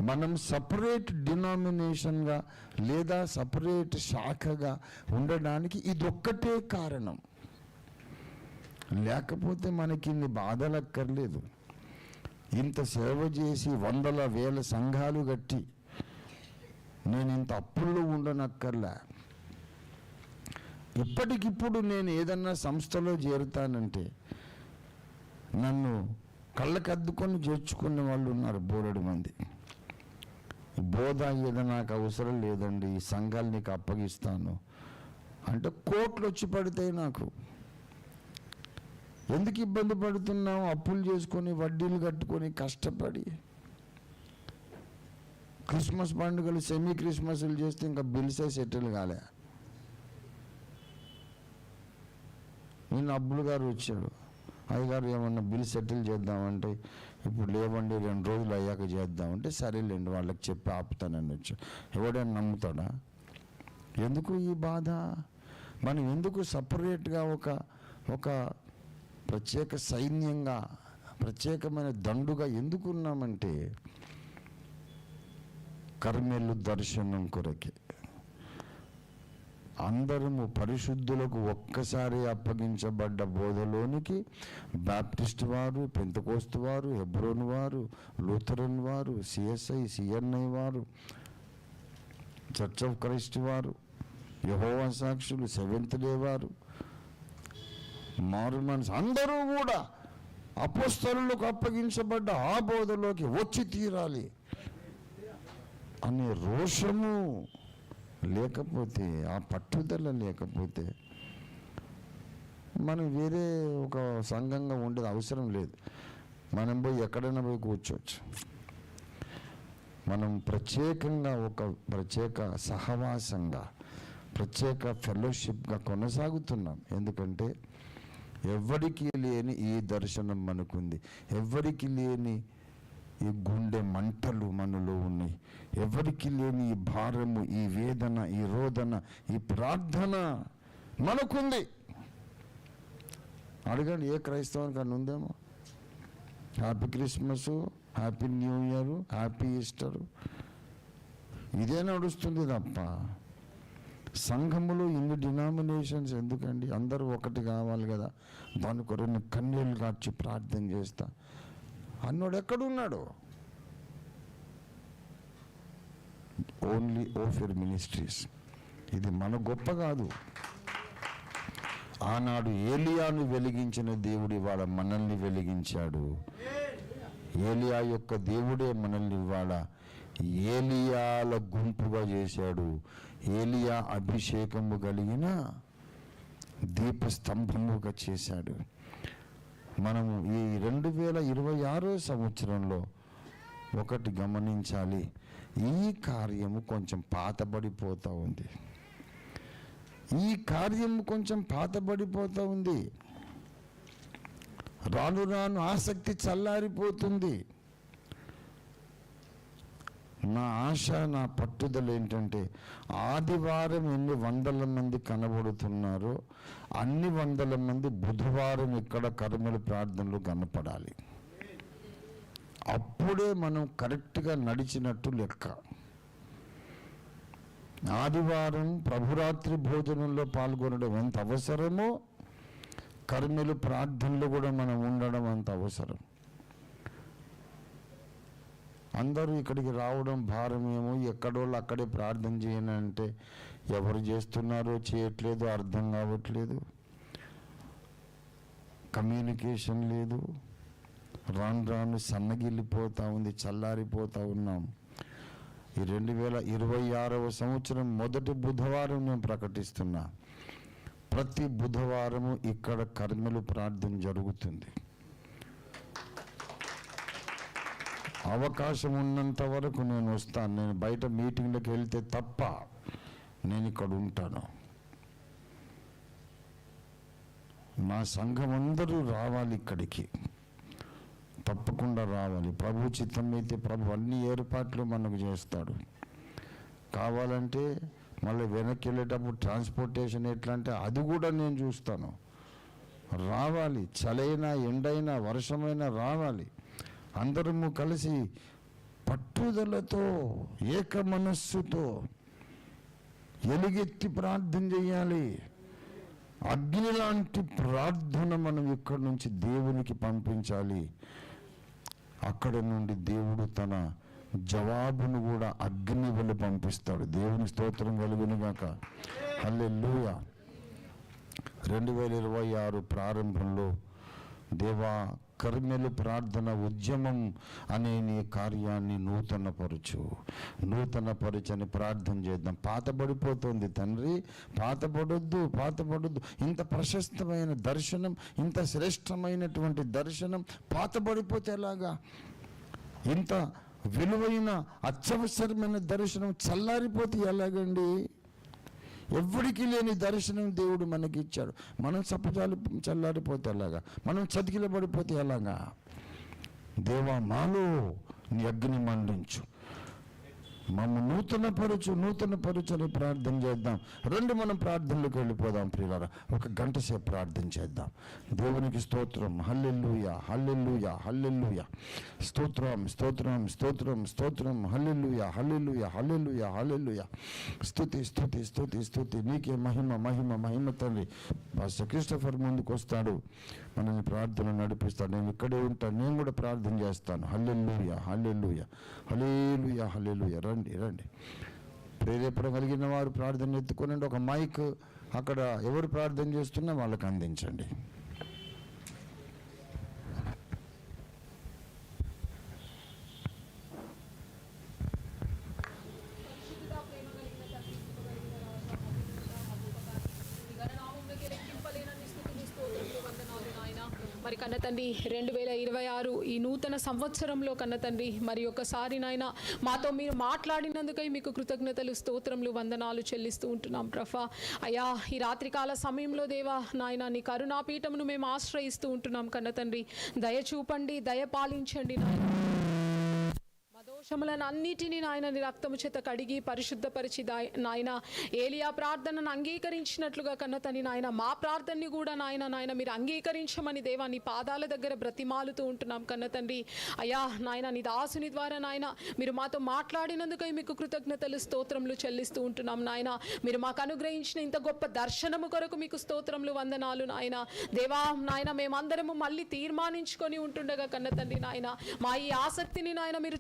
మనం సపరేట్ డినామినేషన్గా లేదా సపరేట్ శాఖగా ఉండడానికి ఇదొక్కటే కారణం. లేకపోతే మనకి ఇన్ని బాధలు అక్కర్లేదు. ఇంత సేవ చేసి 100,000 సంఘాలు కట్టి నేను ఇంత అప్పుల్లో ఉండనక్కర్లే. ఇప్పటికిప్పుడు నేను ఏదన్నా సంస్థలో చేరుతానంటే నన్ను కళ్ళకద్దుకొని చేర్చుకునే వాళ్ళు ఉన్నారు బోలెడు మంది. బోధ ఏదో నాకు అవసరం లేదండి, ఈ సంఘాలు నీకు అప్పగిస్తాను అంటే కోట్లు వచ్చి పడతాయి. నాకు ఎందుకు ఇబ్బంది పడుతున్నావు? అప్పులు చేసుకొని వడ్డీలు కట్టుకొని కష్టపడి క్రిస్మస్ పండుగలు సెమీ క్రిస్మస్లు చేస్తే ఇంకా బిల్సే సెటిల్ కాలే. నిన్న అబ్బులు గారు వచ్చాడు, అయ్యగారు ఏమన్నా బిల్ సెటిల్ చేద్దామంటే ఇప్పుడు లేవండి 2 రోజులు అయ్యాక చేద్దామంటే సరేలేండి వాళ్ళకి చెప్పి ఆపుతానని వచ్చాడు. ఎవడైనా నమ్ముతాడా? ఎందుకు ఈ బాధ? మనం ఎందుకు సపరేట్గా ఒక ప్రత్యేక సైన్యంగా ప్రత్యేకమైన దండుగా ఎందుకున్నామంటే కర్మెలు దర్శనం కొరకే. అందరము పరిశుద్ధులకు ఒక్కసారి అప్పగించబడ్డ బోధలోనికి బాప్టిస్ట్ వారు, పెంతెకోస్తు వారు, హెబ్రోన్ వారు, లూథరన్ వారు, సిఎస్ఐ సిఎన్ఐ వారు, చర్చ్ ఆఫ్ క్రైస్ట్ వారు, యెహోవా సాక్షులు, సెవెంత్ డే వారు, మారు మనసు. అందరూ కూడా అపోస్తలులకు అప్పగించబడ్డ ఆ బోధలోకి వచ్చి తీరాలి అనే రోషము లేకపోతే, ఆ పట్టుదల లేకపోతే మనం వేరే ఒక సంఘంగా ఉండేది అవసరం లేదు. మనం పోయి ఎక్కడైనా పోయి కూర్చోవచ్చు. మనం ప్రత్యేకంగా ఒక ప్రత్యేక సహవాసంగా, ప్రత్యేక ఫెలోషిప్గా కొనసాగుతున్నాం. ఎందుకంటే ఎవరికి లేని ఈ దర్శనం మనకుంది. ఎవరికి లేని ఈ గుండె మంటలు మనలో ఉన్నాయి. ఎవరికి లేని ఈ భారము, ఈ వేదన, ఈ రోదన, ఈ ప్రార్థన మనకుంది. అడగండి, ఏ క్రైస్తవానికి అని ఉందేమో? Happy Christmas, happy new year, happy Easter, ఇదే నడుస్తుంది తప్ప సంఘములో ఇన్ని డినామినేషన్స్ ఎందుకండి? అందరూ ఒకటి కావాలి కదా. దాని కొరకు కన్నీళ్ళు కార్చి ప్రార్థన చేస్తా అన్నోడు ఎక్కడున్నాడు? Only Ophir ministries. ఇది మన గొప్ప కాదు. ఆనాడు ఏలియాను వెలిగించిన దేవుడు ఇవాళ మనల్ని వెలిగించాడు. ఏలియా యొక్క దేవుడే మనల్ని ఇవాళ ఏలియాల గుంపుగా చేశాడు. ఏలియా అభిషేకము కలిగిన దీపస్తంభముగా చేశాడు. మనము ఈ 2026 సంవత్సరంలో ఒకటి గమనించాలి. ఈ కార్యము కొంచెం పాతబడిపోతూ ఉంది. ఈ కార్యము కొంచెం పాతబడిపోతూ ఉంది. రాను రాను ఆసక్తి చల్లారిపోతుంది. నా ఆశ, నా పట్టుదల ఏంటంటే ఆదివారం ఎన్ని వందల మంది కనబడుతున్నారో అన్ని వందల మంది బుధవారం ఇక్కడ కర్మల ప్రార్థనలు కనపడాలి. అప్పుడే మనం కరెక్ట్గా నడిచినట్టు లెక్క. ఆదివారం ప్రభురాత్రి భోజనంలో పాల్గొనడం ఎంత అవసరమో కర్మలు ప్రార్థనలు కూడా మనం ఉండడం అంత అవసరం. అందరూ ఇక్కడికి రావడం భారమేమో, ఎక్కడోళ్ళు అక్కడే ప్రార్థన చేయనంటే ఎవరు చేస్తున్నారో చేయట్లేదు, అర్థం కావట్లేదు. కమ్యూనికేషన్ లేదు. రాను రాను సన్నగిల్లిపోతూ ఉంది, చల్లారిపోతూ ఉన్నాం. ఈ 2026వ సంవత్సరం మొదటి బుధవారం నేను ప్రకటిస్తున్నా, ప్రతి బుధవారము ఇక్కడ కర్మలు ప్రార్థన జరుగుతుంది. అవకాశం ఉన్నంత వరకు నేను వస్తాను. నేను బయట మీటింగ్లకు వెళ్తే తప్ప నేను ఇక్కడ ఉంటాను. మా సంఘం అందరూ రావాలి ఇక్కడికి, తప్పకుండా రావాలి. ప్రభు చిత్తం అయితే ప్రభు అన్ని ఏర్పాట్లు మనకు చేస్తాడు. కావాలంటే మళ్ళీ వెనక్కి వెళ్ళేటప్పుడు ట్రాన్స్పోర్టేషన్ ఎట్లా అంటే అది కూడా నేను చూస్తాను. రావాలి, చలైనా ఎండైనా వర్షమైనా రావాలి. అందరము కలిసి పట్టుదలతో ఏక మనస్సుతో ఎలుగెత్తి ప్రార్థన చేయాలి. అగ్ని లాంటి ప్రార్థన మనం ఇక్కడి నుంచి దేవునికి పంపించాలి. అక్కడ నుండి దేవుడు తన జవాబును కూడా అగ్ని వల్ల పంపిస్తాడు. దేవుని స్తోత్రం కలుగును గాక. హల్లెలూయా. 2026 ప్రారంభంలో దేవా కర్మెలు ప్రార్థన ఉద్యమం అనే నీ కార్యాన్ని నూతనపరచని ప్రార్థన చేద్దాం. పాతబడిపోతుంది తండ్రి, పాతపడొద్దు. ఇంత ప్రశస్తమైన దర్శనం, ఇంత శ్రేష్టమైనటువంటి దర్శనం పాతబడిపోతే ఎలాగా? ఇంత విలువైన అత్యవసరమైన దర్శనం చల్లారిపోతే ఎలాగండి? ఎవరికి లేని దర్శనం దేవుడు మనకి ఇచ్చాడు. మనం చల్లారిపోతే ఎలాగా? మనం చతికిలబడిపోతే ఎలాగా? దేవా మాలో నీ అగ్ని మండించు, మమ్మ నూతనపరచని ప్రార్థన చేద్దాం. రండి మనం ప్రార్థనలోకి వెళ్ళిపోదాం ప్రియులారా. 1 గంట సేపు ప్రార్థన చేద్దాం. దేవునికి స్తోత్రం. హల్లెలూయా, హల్లెలూయా, హల్లెలూయా. స్తోత్రం, స్తోత్రం, స్తోత్రం, స్తోత్రం. హల్లెలూయా, హల్లెలూయా, హల్లెలూయా, హల్లెలూయా. స్తుతి, స్తుతి, స్తుతి, స్తుతి. నీకే మహిమ, మహిమ, మహిమ తండ్రి. పాస్టర్ క్రిస్టోఫర్ ముందుకు వస్తాడు, మనల్ని ప్రార్థన నడిపిస్తాడు. నేను ఇక్కడే ఉంటాను, నేను కూడా ప్రార్థన చేస్తాను. హల్లెలూయా, హల్లెలూయా, హల్లెలూయా, హల్లెలూయా. రండి. ప్రేరేపణ కలిగిన వారు ప్రార్థన ఎత్తుకోనండి. ఒక మైక్ అక్కడ ఎవరు ప్రార్థన చేస్తున్నా వాళ్ళకి అందించండి. మరి కన్న తండ్రి 2026 ఈ నూతన సంవత్సరంలో కన్న తండ్రి మరి ఒకసారి నాయన మాతో మీరు మాట్లాడినందుకై మీకు కృతజ్ఞతలు, స్తోత్రములు, వందనాలు చెల్లిస్తూ ఉంటున్నాం ప్రభా. అయ్యా ఈ రాత్రికాల సమయంలో దేవా నాయన నీ కరుణాపీఠమును మేము ఆశ్రయిస్తూ ఉంటున్నాం కన్న తండ్రి. దయ చూపండి, దయ పాలించండి నాయన. దోషములను అన్నిటినీ నాయన నీ రక్తము చేత కడిగి పరిశుద్ధపరిచి నాయన ఏలియా ప్రార్థనను అంగీకరించినట్లుగా కన్నతని నాయన మా ప్రార్థనని కూడా నాయన మీరు అంగీకరించమని దేవా నీ పాదాల దగ్గర బ్రతిమాలుతూ ఉంటున్నాం కన్నతండ్రి. అయ్యా నాయన నీ దాసుని ద్వారా నాయన మీరు మాతో మాట్లాడినందుకై మీకు కృతజ్ఞతలు, స్తోత్రములు చెల్లిస్తూ ఉంటున్నాం నాయన. మీరు మాకు అనుగ్రహించిన ఇంత గొప్ప దర్శనము కొరకు మీకు స్తోత్రములు, వందనాలు నాయన. దేవా నాయన మేమందరము మళ్ళీ తీర్మానించుకొని ఉంటుండగా కన్నతండ్రి నాయన మా ఈ ఆసక్తిని నాయన మీరు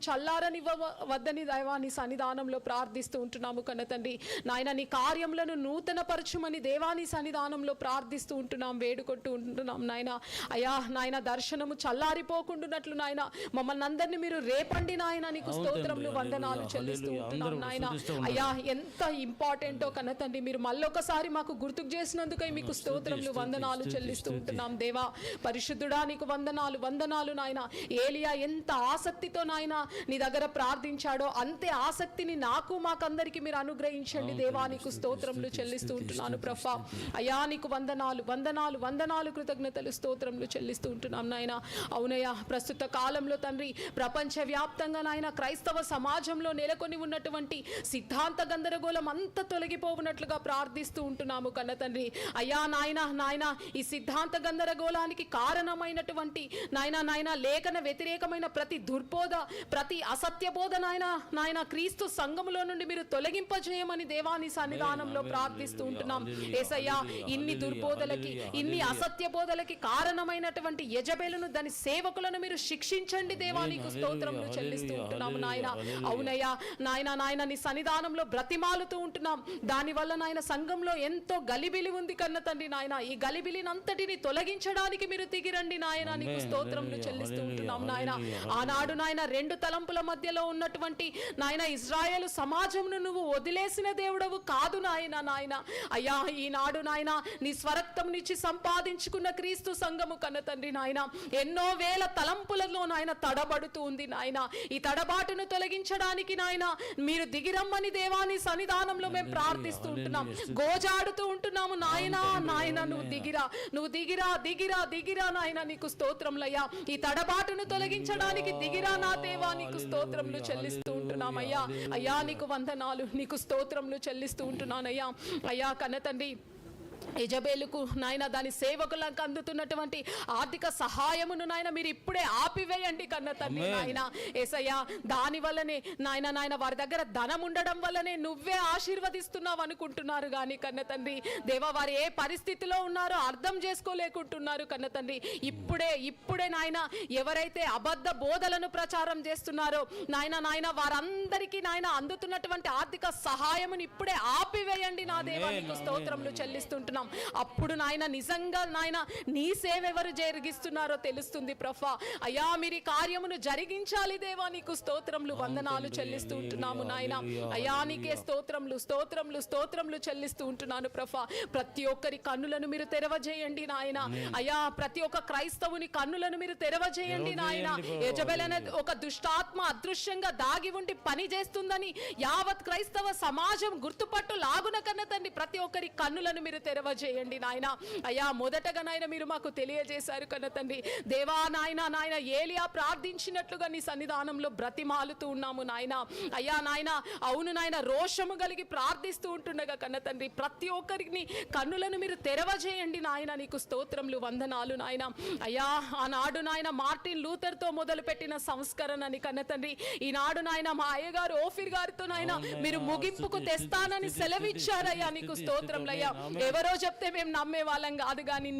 వద్దని దైవా నీ సన్నిధానంలో ప్రార్థిస్తూ ఉంటున్నాము కన్న తండ్రి. నాయన నీ కార్యములను నూతన పరచుమని దేవాని సన్నిధానంలో ప్రార్థిస్తూ ఉంటున్నాం, వేడుకొట్టు ఉంటున్నాం నాయన. అయ్యా నాయన దర్శనము చల్లారిపోకుండానట్లు నాయన మమ్మల్ని అందరినీ మీరు రేపండి నాయన. నీకు స్తోత్రములు, వందనాలు చెల్లిస్తూ ఉంటున్నాం నాయన. అయ్యా ఎంత ఇంపార్టెంటో కన్న తండ్రి మీరు మళ్ళొకసారి మాకు గుర్తుకు చేసినందుకై మీకు స్తోత్రములు, వందనాలు చెల్లిస్తూ ఉంటున్నాం దేవా. పరిశుద్ధుడా నీకు వందనాలు, వందనాలు నాయన. ఏలియా ఎంత ఆసక్తితో నాయన నీ దగ్గర ప్రార్థించాడో అంతే ఆసక్తిని నాకు మాకందరికి మీరు అనుగ్రహించండి దేవా. నీకు స్తోత్రములు చెల్లిస్తూ ఉంటున్నాను ప్రభా. అయ్యా నీకు వందనాలు, వందనాలు, వందనాలు, కృతజ్ఞతలు, స్తోత్రములు చెల్లిస్తూ ఉంటున్నాం నాయన. అవునయ్యా ప్రస్తుత కాలంలో తండ్రి ప్రపంచవ్యాప్తంగా నాయన క్రైస్తవ సమాజంలో నెలకొని ఉన్నటువంటి సిద్ధాంత గందరగోళం అంతా తొలగిపోవునట్లుగా ప్రార్థిస్తూ ఉంటున్నాము కన్న తండ్రి. అయ్యా నాయన ఈ సిద్ధాంత గందరగోళానికి కారణమైనటువంటి నాయన లేఖన వ్యతిరేకమైన ప్రతి దుర్బోధ, ప్రతి అసత్య బోధ నాయన క్రీస్తు సంఘములో నుండి మీరు తొలగింపజేయమని దేవాని సన్నిధానంలో ప్రార్థిస్తూ ఉంటున్నాం యేసయ్యా. ఇన్ని దుర్బోధలకి, ఇన్ని అసత్య బోధలకి కారణమైనటువంటి యెజబెలును, దాని సేవకులను మీరు శిక్షించండి దేవా. నీకు స్తోత్రములు చెల్లిస్తూ ఉంటున్నాము నాయన. అవునయ్యా నాయన నీ సన్నిధానంలో బ్రతిమాలుతూ ఉంటున్నాం. దానివల్ల నాయన సంఘంలో ఎంతో గలిబిలి ఉంది కన్న తండ్రి నాయన. ఈ గలిబిలినంతటిని తొలగించడానికి మీరు దిగిరండి నాయన. నీకు స్తోత్రములు చెల్లిస్తూ ఉంటున్నాం నాయన. ఆనాడు నాయన రెండు తలంపుల మధ్యలో ఉన్నటువంటి నాయన ఇజ్రాయేలు సమాజంను నువ్వు వదిలేసిన దేవుడవు కాదు నాయన. అయ్యా ఈనాడు నాయన నీ స్వరక్తమునిచ్చి సంపాదించుకున్న క్రీస్తు సంఘము కన్న తండ్రి నాయన ఎన్నో వేల తలంపులలో నాయన తడబడుతూ ఉంది నాయన. ఈ తడబాటును తొలగించడానికి నాయన మీరు దిగిరమ్మని దేవాని సన్నిధానంలో మేము ప్రార్థిస్తూ ఉంటున్నాం, గోజాడుతూ ఉంటున్నాము నాయన. నువ్వు దిగిరా నాయన. నీకు స్తోత్రములయ్యా. ఈ తడబాటును తొలగించడానికి దిగిరా నా దేవా. నీకు స్తోత్రములు చెల్లిస్తూ ఉంటున్నామయ్యా. అయ్యా నీకు వందనాలు, నీకు స్తోత్రములు చెల్లిస్తూ ఉంటున్నానయ్యా. అయ్యా కన్న తండ్రి యెజబెలుకు నాయన దాని సేవకులకు అందుతున్నటువంటి ఆర్థిక సహాయమును నాయన మీరు ఇప్పుడే ఆపివేయండి కన్న తండ్రి నాయన. యేసయ్యా దాని వల్లనే నాయన వారి దగ్గర ధనం ఉండడం వల్లనే నువ్వే ఆశీర్వదిస్తున్నావు అనుకుంటున్నారు కానీ కన్న తండ్రి దేవా వారు ఏ పరిస్థితిలో ఉన్నారో అర్థం చేసుకోలేకుంటున్నారు కన్న తండ్రి. ఇప్పుడే నాయన ఎవరైతే అబద్ధ బోధలను ప్రచారం చేస్తున్నారో నాయన వారందరికీ నాయన అందుతున్నటువంటి ఆర్థిక సహాయమును ఇప్పుడే ఆపివేయండి నా దేవా. నీకు స్తోత్రములు చెల్లిస్తుంటున్నాం. అప్పుడు నాయన నిజంగా నాయన నీ సేవ ఎవరు జరిగిస్తున్నారో తెలుస్తుంది ప్రభా. అయ్యా మీరు ఈ కార్యమును జరిగించాలి దేవా. నీకు స్తోత్రములు, వందనాలు చెల్లిస్తూ ఉంటున్నాము నాయన. అయ్యా నీకే స్తోత్రములు చెల్లిస్తూ ఉంటున్నాను ప్రభా. ప్రతి ఒక్కరి కన్నులను మీరు తెరవజేయండి నాయన. అయ్యా ప్రతి ఒక్క క్రైస్తవుని కన్నులను మీరు తెరవజేయండి నాయన. యెజబెల్ అనే ఒక దుష్టాత్మ అదృశ్యంగా దాగి ఉండి పని చేస్తుందని యావత్ క్రైస్తవ సమాజం గుర్తుపట్టు లాగున కన్న తండ్రి ప్రతి ఒక్కరి కన్నులను మీరు తెరవజేయండి నాయన. అయ్యా మొదటగా నాయన మీరు మాకు తెలియజేశారు కన్న తండ్రి దేవా నాయన ఏలియా ప్రార్థించినట్లుగా నీ సన్నిధానంలో బ్రతిమాలుతూ ఉన్నాము నాయన. అయ్యా నాయన అవును నాయన రోషము కలిగి ప్రార్థిస్తూ ఉంటుండగా కన్న తండ్రి ప్రతి ఒక్కరికి కన్నులను మీరు తెరవజేయండి నాయన. నీకు స్తోత్రములు, వందనాలు నాయన. అయ్యా ఆనాడు నాయన మార్టిన్ లూథర్ తో మొదలుపెట్టిన సంస్కరణని కన్న తండ్రి ఈనాడు నాయన మా అయ్యగారు ఓఫిర్ గారితో నాయన మీరు ముగింపుకు తెస్తానని సెలవిచ్చారయ్యా. నీకు స్తోత్రములయ్యా. ఎవరో చెప్తే మేము నమ్మే వాళ్ళం కాదు కానీ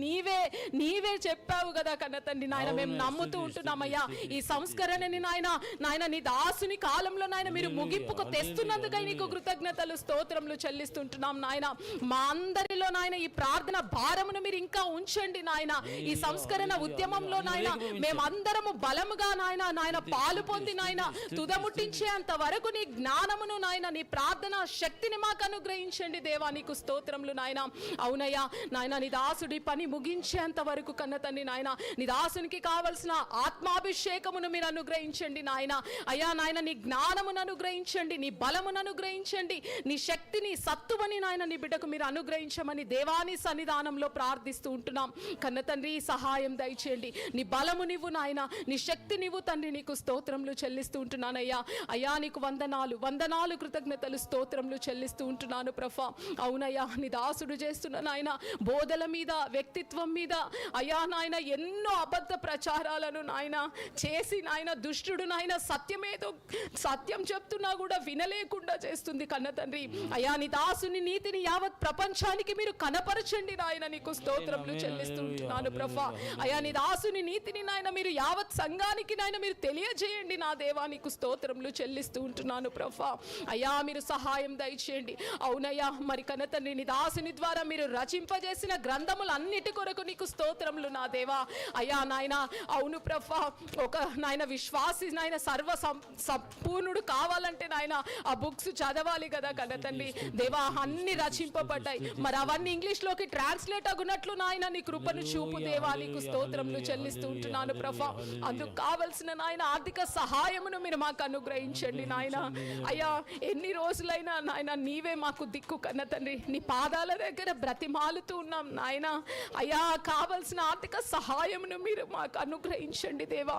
నీవే చెప్పావు కదా కన్న తండ్రి నాయన. మేము నమ్ముతూ ఉంటున్నామయ్యా. ఈ సంస్కరణని నాయన నీ దాసుని కాలంలో నాయన మీరు ముగింపుకు తెస్తున్నందుకై నీకు కృతజ్ఞతలు, స్తోత్రములు చెల్లిస్తుంటున్నాం నాయన. మా అందరిలో నాయన ఈ ప్రార్థన భారమును మీరు ఇంకా ఉంచండి నాయన. ఈ సంస్కరణ ఉద్యమంలో నాయన మేమందరము బలముగా నాయన పాలు పొంది నాయన తుదముట్టించేంత వరకు నీ జ్ఞానమును నాయన నీ ప్రార్థన శక్తిని మాకు అనుగ్రహించండి దేవా. నీకు స్తోత్రములు నాయన. అవునయ్యా నాయన నీ దాసుడి పని ముగించేంత వరకు కన్న తండ్రి నాయన నీ దాసునికి కావలసిన ఆత్మాభిషేకమును మీరు అనుగ్రహించండి నాయన. అయ్యా నాయన నీ జ్ఞానమును అనుగ్రహించండి, నీ బలమును అనుగ్రహించండి, నీ శక్తిని సత్తువని నాయన నీ బిడ్డకు మీరు అనుగ్రహించమని దేవాని సన్నిధానంలో ప్రార్థిస్తూ ఉంటున్నాం. కన్న తండ్రి సహాయం దయచేయండి, నీ బలము నీవు నాయన, నీ శక్తి నీవు తండ్రి. నీకు స్తోత్రములు చెల్లిస్తూ ఉంటున్నానయ్యా. అయ్యా నీకు వందనాలు కృతజ్ఞతలు స్తోత్రములు చెల్లిస్తూ ఉంటున్నాను ప్రభా. అవునయ్యా నీ దాసుడు చేస్తున్న నాయన బోధల మీద, వ్యక్తిత్వం మీద అయ్యా నాయన ఎన్నో అబద్ధ ప్రచారాలను నాయన చేసి నాయన దుష్టుడు నాయన సత్యం చెప్తున్నా కూడా వినలేకుండా చేస్తుంది కన్న తండ్రి. అయ్యా నీ దాసుని నీతిని యావత్ ప్రపంచానికి మీరు కనపరచండి నాయన. నీకు స్తోత్రములు చెల్లిస్తూ ఉంటున్నాను ప్రభా. అయ్యా నీ దాసుని నీతిని నాయన మీరు యావత్ సంఘానికి నాయన మీరు తెలియజేయండి నా దేవా. నీకు స్తోత్రములు చెల్లిస్తూ ఉంటున్నాను ప్రభా. అయ్యా మీరు సహాయం దయచేయండి. అవునయ్యా మరి కన్న తండ్రి నీ దాసుని ద్వారా మీరు రచింపజేసిన గ్రంథములన్నిటి కొరకు నీకు స్తోత్రములు నా దేవా. అయ్యా నాయన అవును ప్రభా, ఒక నాయన విశ్వాసి నాయన సంపూర్ణుడు కావాలంటే నాయన ఆ బుక్స్ చదవాలి కదా కన్న తండ్రి దేవా. అన్ని రచింపబడ్డాయి, మరి అవన్నీ ఇంగ్లీష్ లోకి ట్రాన్స్లేట్ అగునట్లు నాయన నీ కృపను చూపు దేవా. నీకు స్తోత్రములు చెల్లిస్తూ ఉంటున్నాను ప్రభా. అందుకు కావలసిన నాయన ఆర్థిక సహాయమును మీరు మాకు అనుగ్రహించండి నాయన. అయ్యా ఎన్ని రోజులైనా నాయన నీవే మాకు దిక్కు కన్న తండ్రి. నీ పాదాల దగ్గర బ్రతిమాలుతూ ఉన్నాం నాయన. అయ్యా కావలసిన ఆర్థిక సహాయమును మీరు మాకు అనుగ్రహించండి దేవా.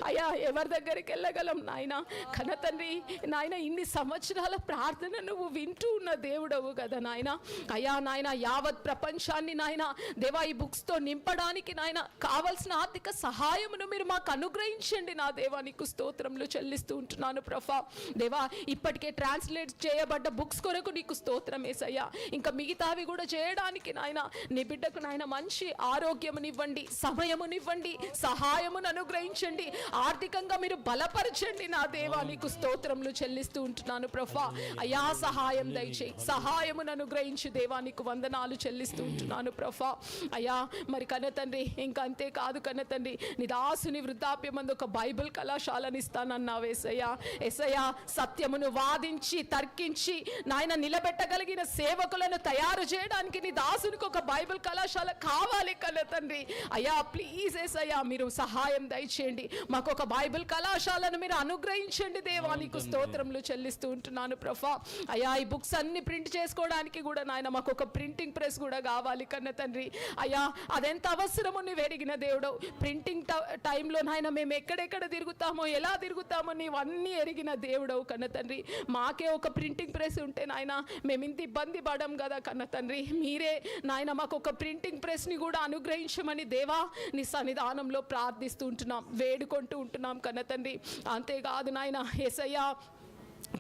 అయ్యా ఎవరి దగ్గరికి వెళ్ళగలం నాయన కన్న తండ్రి నాయన. ఇన్ని సంవత్సరాల ప్రార్థన నువ్వు వింటూ ఉన్న దేవుడవు కదా నాయన. అయ్యా నాయన యావత్ ప్రపంచాన్ని నాయన దేవా ఈ బుక్స్ తో నింపడానికి నాయన కావలసిన ఆర్థిక సహాయమును మీరు మాకు అనుగ్రహించండి నా దేవా. నీకు స్తోత్రములు చెల్లిస్తూ ఉంటున్నాను ప్రభా దేవా. ఇప్పటికే ట్రాన్స్లేట్ చేయబడ్డ బుక్స్ కొరకు నీకు స్తోత్రం యేసయ్యా. ఇంకా మిగతావి కూడా చేయడానికి నాయన నీ బిడ్డకు నాయన మంచి ఆరోగ్యమునివ్వండి, సమయమునివ్వండి, సహాయమును అనుగ్రహించండి, ఆర్థికంగా మీరు బలపరచండి నా దేవా. నీకు స్తోత్రములు చెల్లిస్తూ ఉంటున్నాను ప్రభా. అయ్యా సహాయం దయచేయి, సహాయమును అనుగ్రహించు దేవా. నీకు వందనాలు చెల్లిస్తూ ఉంటున్నాను ప్రభా. అయ్యా మరి కన్న తండ్రి ఇంకా అంతే కాదు కన్న తండ్రి నీ దాసుని వృద్ధాప్యమందు ఒక బైబిల్ కళాశాలను ఇస్తానన్నావు యేసయ్యా. యేసయ్యా సత్యమును వాదించి తర్కించి నాయన నిలబెట్టగలిగిన సేవకులను తయారు చేయడానికి నీ దాసునికి ఒక బైబిల్ కళాశాల కావాలి కన్న తండ్రి. అయ్యా ప్లీజ్ యేసయ్యా మీరు సహాయం దయచేయండి, మాకు ఒక బైబిల్ కళాశాలను మీరు అనుగ్రహించండి దేవా. నీకు స్తోత్రములు చెల్లిస్తూ ఉంటున్నాను ప్రభా. అయ్యా ఈ బుక్స్ అన్ని ప్రింట్ చేసుకోవడానికి కూడా నాయన మాకు ఒక ప్రింటింగ్ ప్రెస్ కూడా కావాలి కన్న తండ్రి. అయ్యా అదెంత అవసరమో నీవు ఎరిగిన దేవుడు. ప్రింటింగ్ టైంలో నాయన మేము ఎక్కడెక్కడ తిరుగుతామో ఎలా తిరుగుతామో నీవన్నీ ఎరిగిన దేవుడవు కన్న తండ్రి. మాకే ఒక ప్రింటింగ్ ప్రెస్ ఉంటే నాయన మేము ఇంత ఇబ్బంది పడం కదా కన్న తండ్రి. మీరే నాయన మాకు ఒక ప్రింటింగ్ ప్రెస్ని కూడా అనుగ్రహించమని దేవా నీ సన్నిధానంలో ప్రార్థిస్తూ ఉంటున్నాం, వేడుకుంటూ ఉంటున్నాం కన్న తండ్రి. అంతేకాదు నాయన యేసయ్యా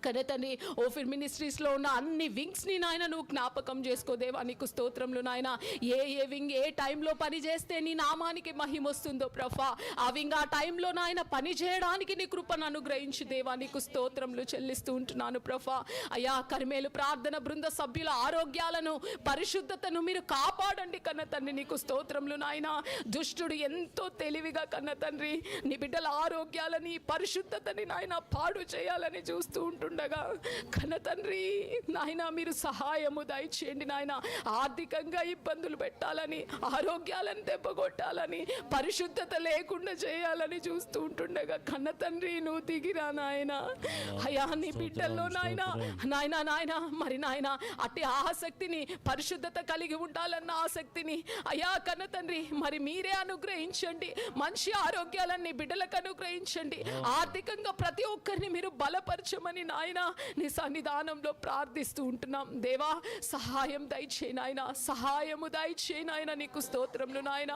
కన్న తండ్రి ఓఫిర్ మినిస్ట్రీస్లో ఉన్న అన్ని వింగ్స్ని నాయన నువ్వు జ్ఞాపకం చేసుకోదేవా. నీకు స్తోత్రములు నాయన. ఏ వింగ్ ఏ టైంలో పని చేస్తే నీ నామానికి మహిమ వస్తుందో ప్రభా ఆ వింగ్ ఆ టైంలో నాయన పని చేయడానికి నీ కృపను అనుగ్రహించు దేవా. నీకు స్తోత్రములు చెల్లిస్తూ ఉంటున్నాను ప్రభా. అయ్యా కరిమేలు ప్రార్థన బృంద సభ్యుల ఆరోగ్యాలను పరిశుద్ధతను మీరు కాపాడండి కన్న తండ్రి. నీకు స్తోత్రములు నాయన. దుష్టుడు ఎంతో తెలివిగా కన్న తండ్రి నీ బిడ్డల ఆరోగ్యాలని పరిశుద్ధతని నాయన పాడు చేయాలని చూస్తూ ఉంటుండగా కన్న తండ్రి నాయన మీరు సహాయము దయచేయండి నాయన. ఆర్థికంగా ఇబ్బందులు పెట్టాలని, ఆరోగ్యాలను దెబ్బకొట్టాలని, పరిశుద్ధత లేకుండా చేయాలని చూస్తూ ఉంటుండగా కన్న తండ్రి నువ్వు దిగిరా నాయన. అయ్యా నీ బిడ్డల్లో నాయన నాయన నాయన మరి నాయన అట్టి ఆసక్తిని, పరిశుద్ధత కలిగి ఉండాలన్న ఆసక్తిని అయ్యా కన్న తండ్రి మరి మీరే అనుగ్రహించండి. మంచి ఆరోగ్యాలన్నీ బిడ్డలకు అనుగ్రహించండి. ఆర్థికంగా ప్రతి ఒక్కరిని మీరు బలపరచమని నాయన నీ సన్నిధానంలో ప్రార్థిస్తూ ఉంటున్నాం దేవా. సహాయం దయచేయి నాయన, సహాయము దయచేయి నాయన. నీకు స్తోత్రములు నాయన.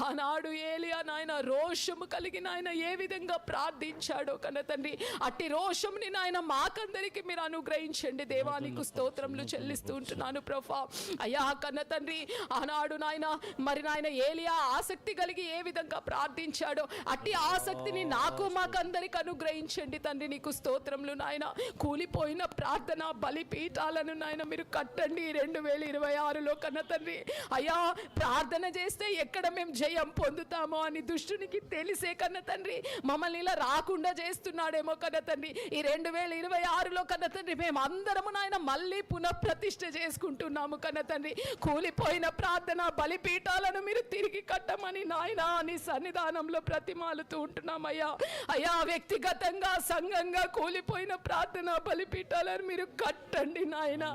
ఆనాడు ఏలియా నాయన రోషము కలిగి నాయన ఏ విధంగా ప్రార్థించాడో కన్న తండ్రి అట్టి రోషముని నాయన మాకందరికి మీరు అనుగ్రహించండి దేవా. నీకు స్తోత్రములు చెల్లిస్తూ ఉంటున్నాను ప్రభా. అయ్యా కన్న తండ్రి ఆనాడు నాయన మరి నాయన ఏలియా ఆసక్తి కలిగి ఏ విధంగా ప్రార్థించాడో అట్టి ఆసక్తిని నాకు మాకందరికి అనుగ్రహించండి తండ్రి. నీకు స్తోత్రములు నాయన. కూలిపోయిన ప్రార్థన బలిపీఠాలను నాయన మీరు కట్టండి 2026లో కన్న తండ్రి. అయ్యా ప్రార్థన చేస్తే ఎక్కడ మేము జయం పొందుతామో అని దుష్టునికి తెలిసే కన్న తండ్రి మమ్మల్ని ఇలా రాకుండా చేస్తున్నాడేమో కన్న తండ్రి. ఈ 2026లో కన్న తండ్రి మేము అందరము నాయన మళ్ళీ పునఃప్రతిష్ఠ చేసుకుంటున్నాము కన్న తండ్రి. కూలిపోయిన ప్రార్థన బలిపీఠాలను మీరు తిరిగి కట్టమని నాయన నీ సన్నిధానంలో ప్రతిమాలుతూ ఉంటున్నామయ్యా. అయ్యా వ్యక్తిగతంగా సంఘంగా కూలిపోయిన ప్రార్థన బలిపీఠాలను మీరు కట్టండి నాయన.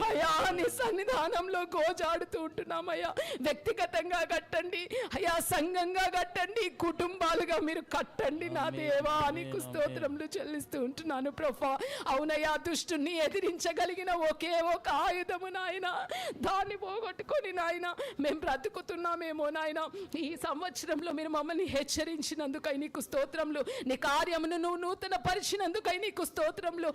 అయ్యా నీ సన్నిధానంలో గోజాడుతూ ఉంటున్నామయ్యా. వ్యక్తిగతంగా కట్టండి అయ్యా, సంఘంగా కట్టండి, కుటుంబాలుగా మీరు కట్టండి నా దేవా. నీకు స్తోత్రములు చెల్లిస్తూ ఉంటున్నాను ప్రభా. అవునయ్యా దుష్టుని ఎదిరించగలిగిన ఒకే ఒక ఆయుధము నాయన, దాన్ని పోగొట్టుకొని నాయన మేము బ్రతుకుతున్నామేమో నాయన. ఈ సంవత్సరంలో మీరు మమ్మల్ని హెచ్చరించినందుకై నీకు స్తోత్రములు. నీ కార్యమును నువ్వు నూతన పరిచినందుకై నీకు స్తోత్రములు.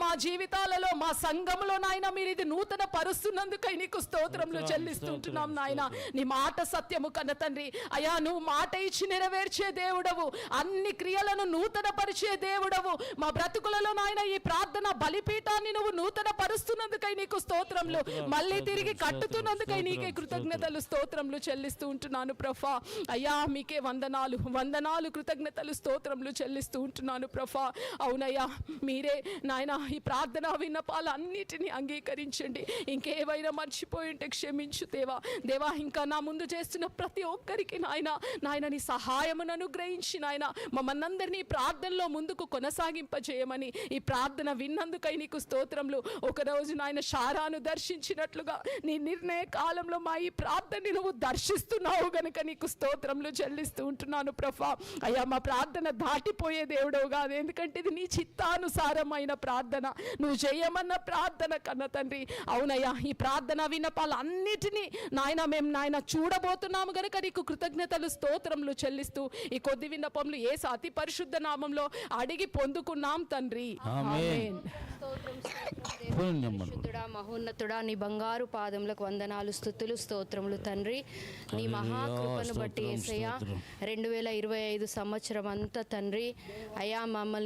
మా జీవితాలలో మా సంఘములో నాయన మీరు ఇది నూతన పరుస్తున్నందుకై నీకు స్తోత్రములు చెల్లిస్తుంటున్నాం నాయన. నీ మాట సత్యము కన్న తండ్రి. అయ్యా నువ్వు మాట ఇచ్చి నెరవేర్చే దేవుడవు, అన్ని క్రియలను నూతన పరిచే దేవుడవు. మా బ్రతుకులలో నాయన ఈ ప్రార్థన బలిపీఠాన్ని నువ్వు నూతన పరుస్తున్నందుకై నీకు స్తోత్రములు, మళ్ళీ తిరిగి కట్టుతున్నందుకై నీకే కృతజ్ఞతలు స్తోత్రములు చెల్లిస్తూ ఉంటున్నాను ప్రభా. అయ్యా మీకే వందనాలు వందనాలు కృతజ్ఞతలు స్తోత్రములు చెల్లిస్తూ ఉంటున్నాను ప్రభా. అవునయ్యా మీరే నాయన ఈ ప్రార్థన విన్నపాలు అన్నిటినీ అంగీకరించండి. ఇంకేవైనా మర్చిపోయి ఉంటే క్షమించు దేవా. దేవా ఇంకా నా ముందు చేస్తున్న ప్రతి ఒక్కరికి నాయన నీ సహాయమును అనుగ్రహించి నాయన మమ్మల్నందరినీ ప్రార్థనలో ముందుకు కొనసాగింపజేయమని ఈ ప్రార్థన విన్నందుకై నీకు స్తోత్రములు. ఒకరోజు నాయన శారాను దర్శించినట్లుగా నీ నిర్ణయ కాలంలో మా ఈ ప్రార్థనని నువ్వు దర్శిస్తున్నావు గనుక నీకు స్తోత్రములు చెల్లిస్తూ ఉంటున్నాను ప్రభా. అయ్యా మా ప్రార్థన దాటిపోయే దేవుడవు కాదు, ఎందుకంటే ఇది నీ చిత్తానుసారమైన ప్రార్థన, నువ్వు చేయమన్న ప్రార్థన కన్న తండ్రి. అవునయ్యా ఈ ప్రార్థన విన్నపాలు అన్నిటినీ నాయన మేము నాయన చూడబోతున్నాము గనుక నీకు కృతజ్ఞతలు స్తోత్రములు చెల్లిస్తూ ఈ కొద్ది విన్నపములు యేసు అతి పరిశుద్ధ నామంలో అడిగి పొందుకున్నాం తండ్రి. ఆమేన్. పరిశుద్ధుడా మహోన్నతుడా నీ బంగారు పాదములకు వందనాలు స్తుతులు స్తోత్రములు తండ్రి. నీ మహాకృపను బట్టి యేసయ్యా 2025 సంవత్సరం అంతా తండ్రి అయ్యా మమ్మల్ని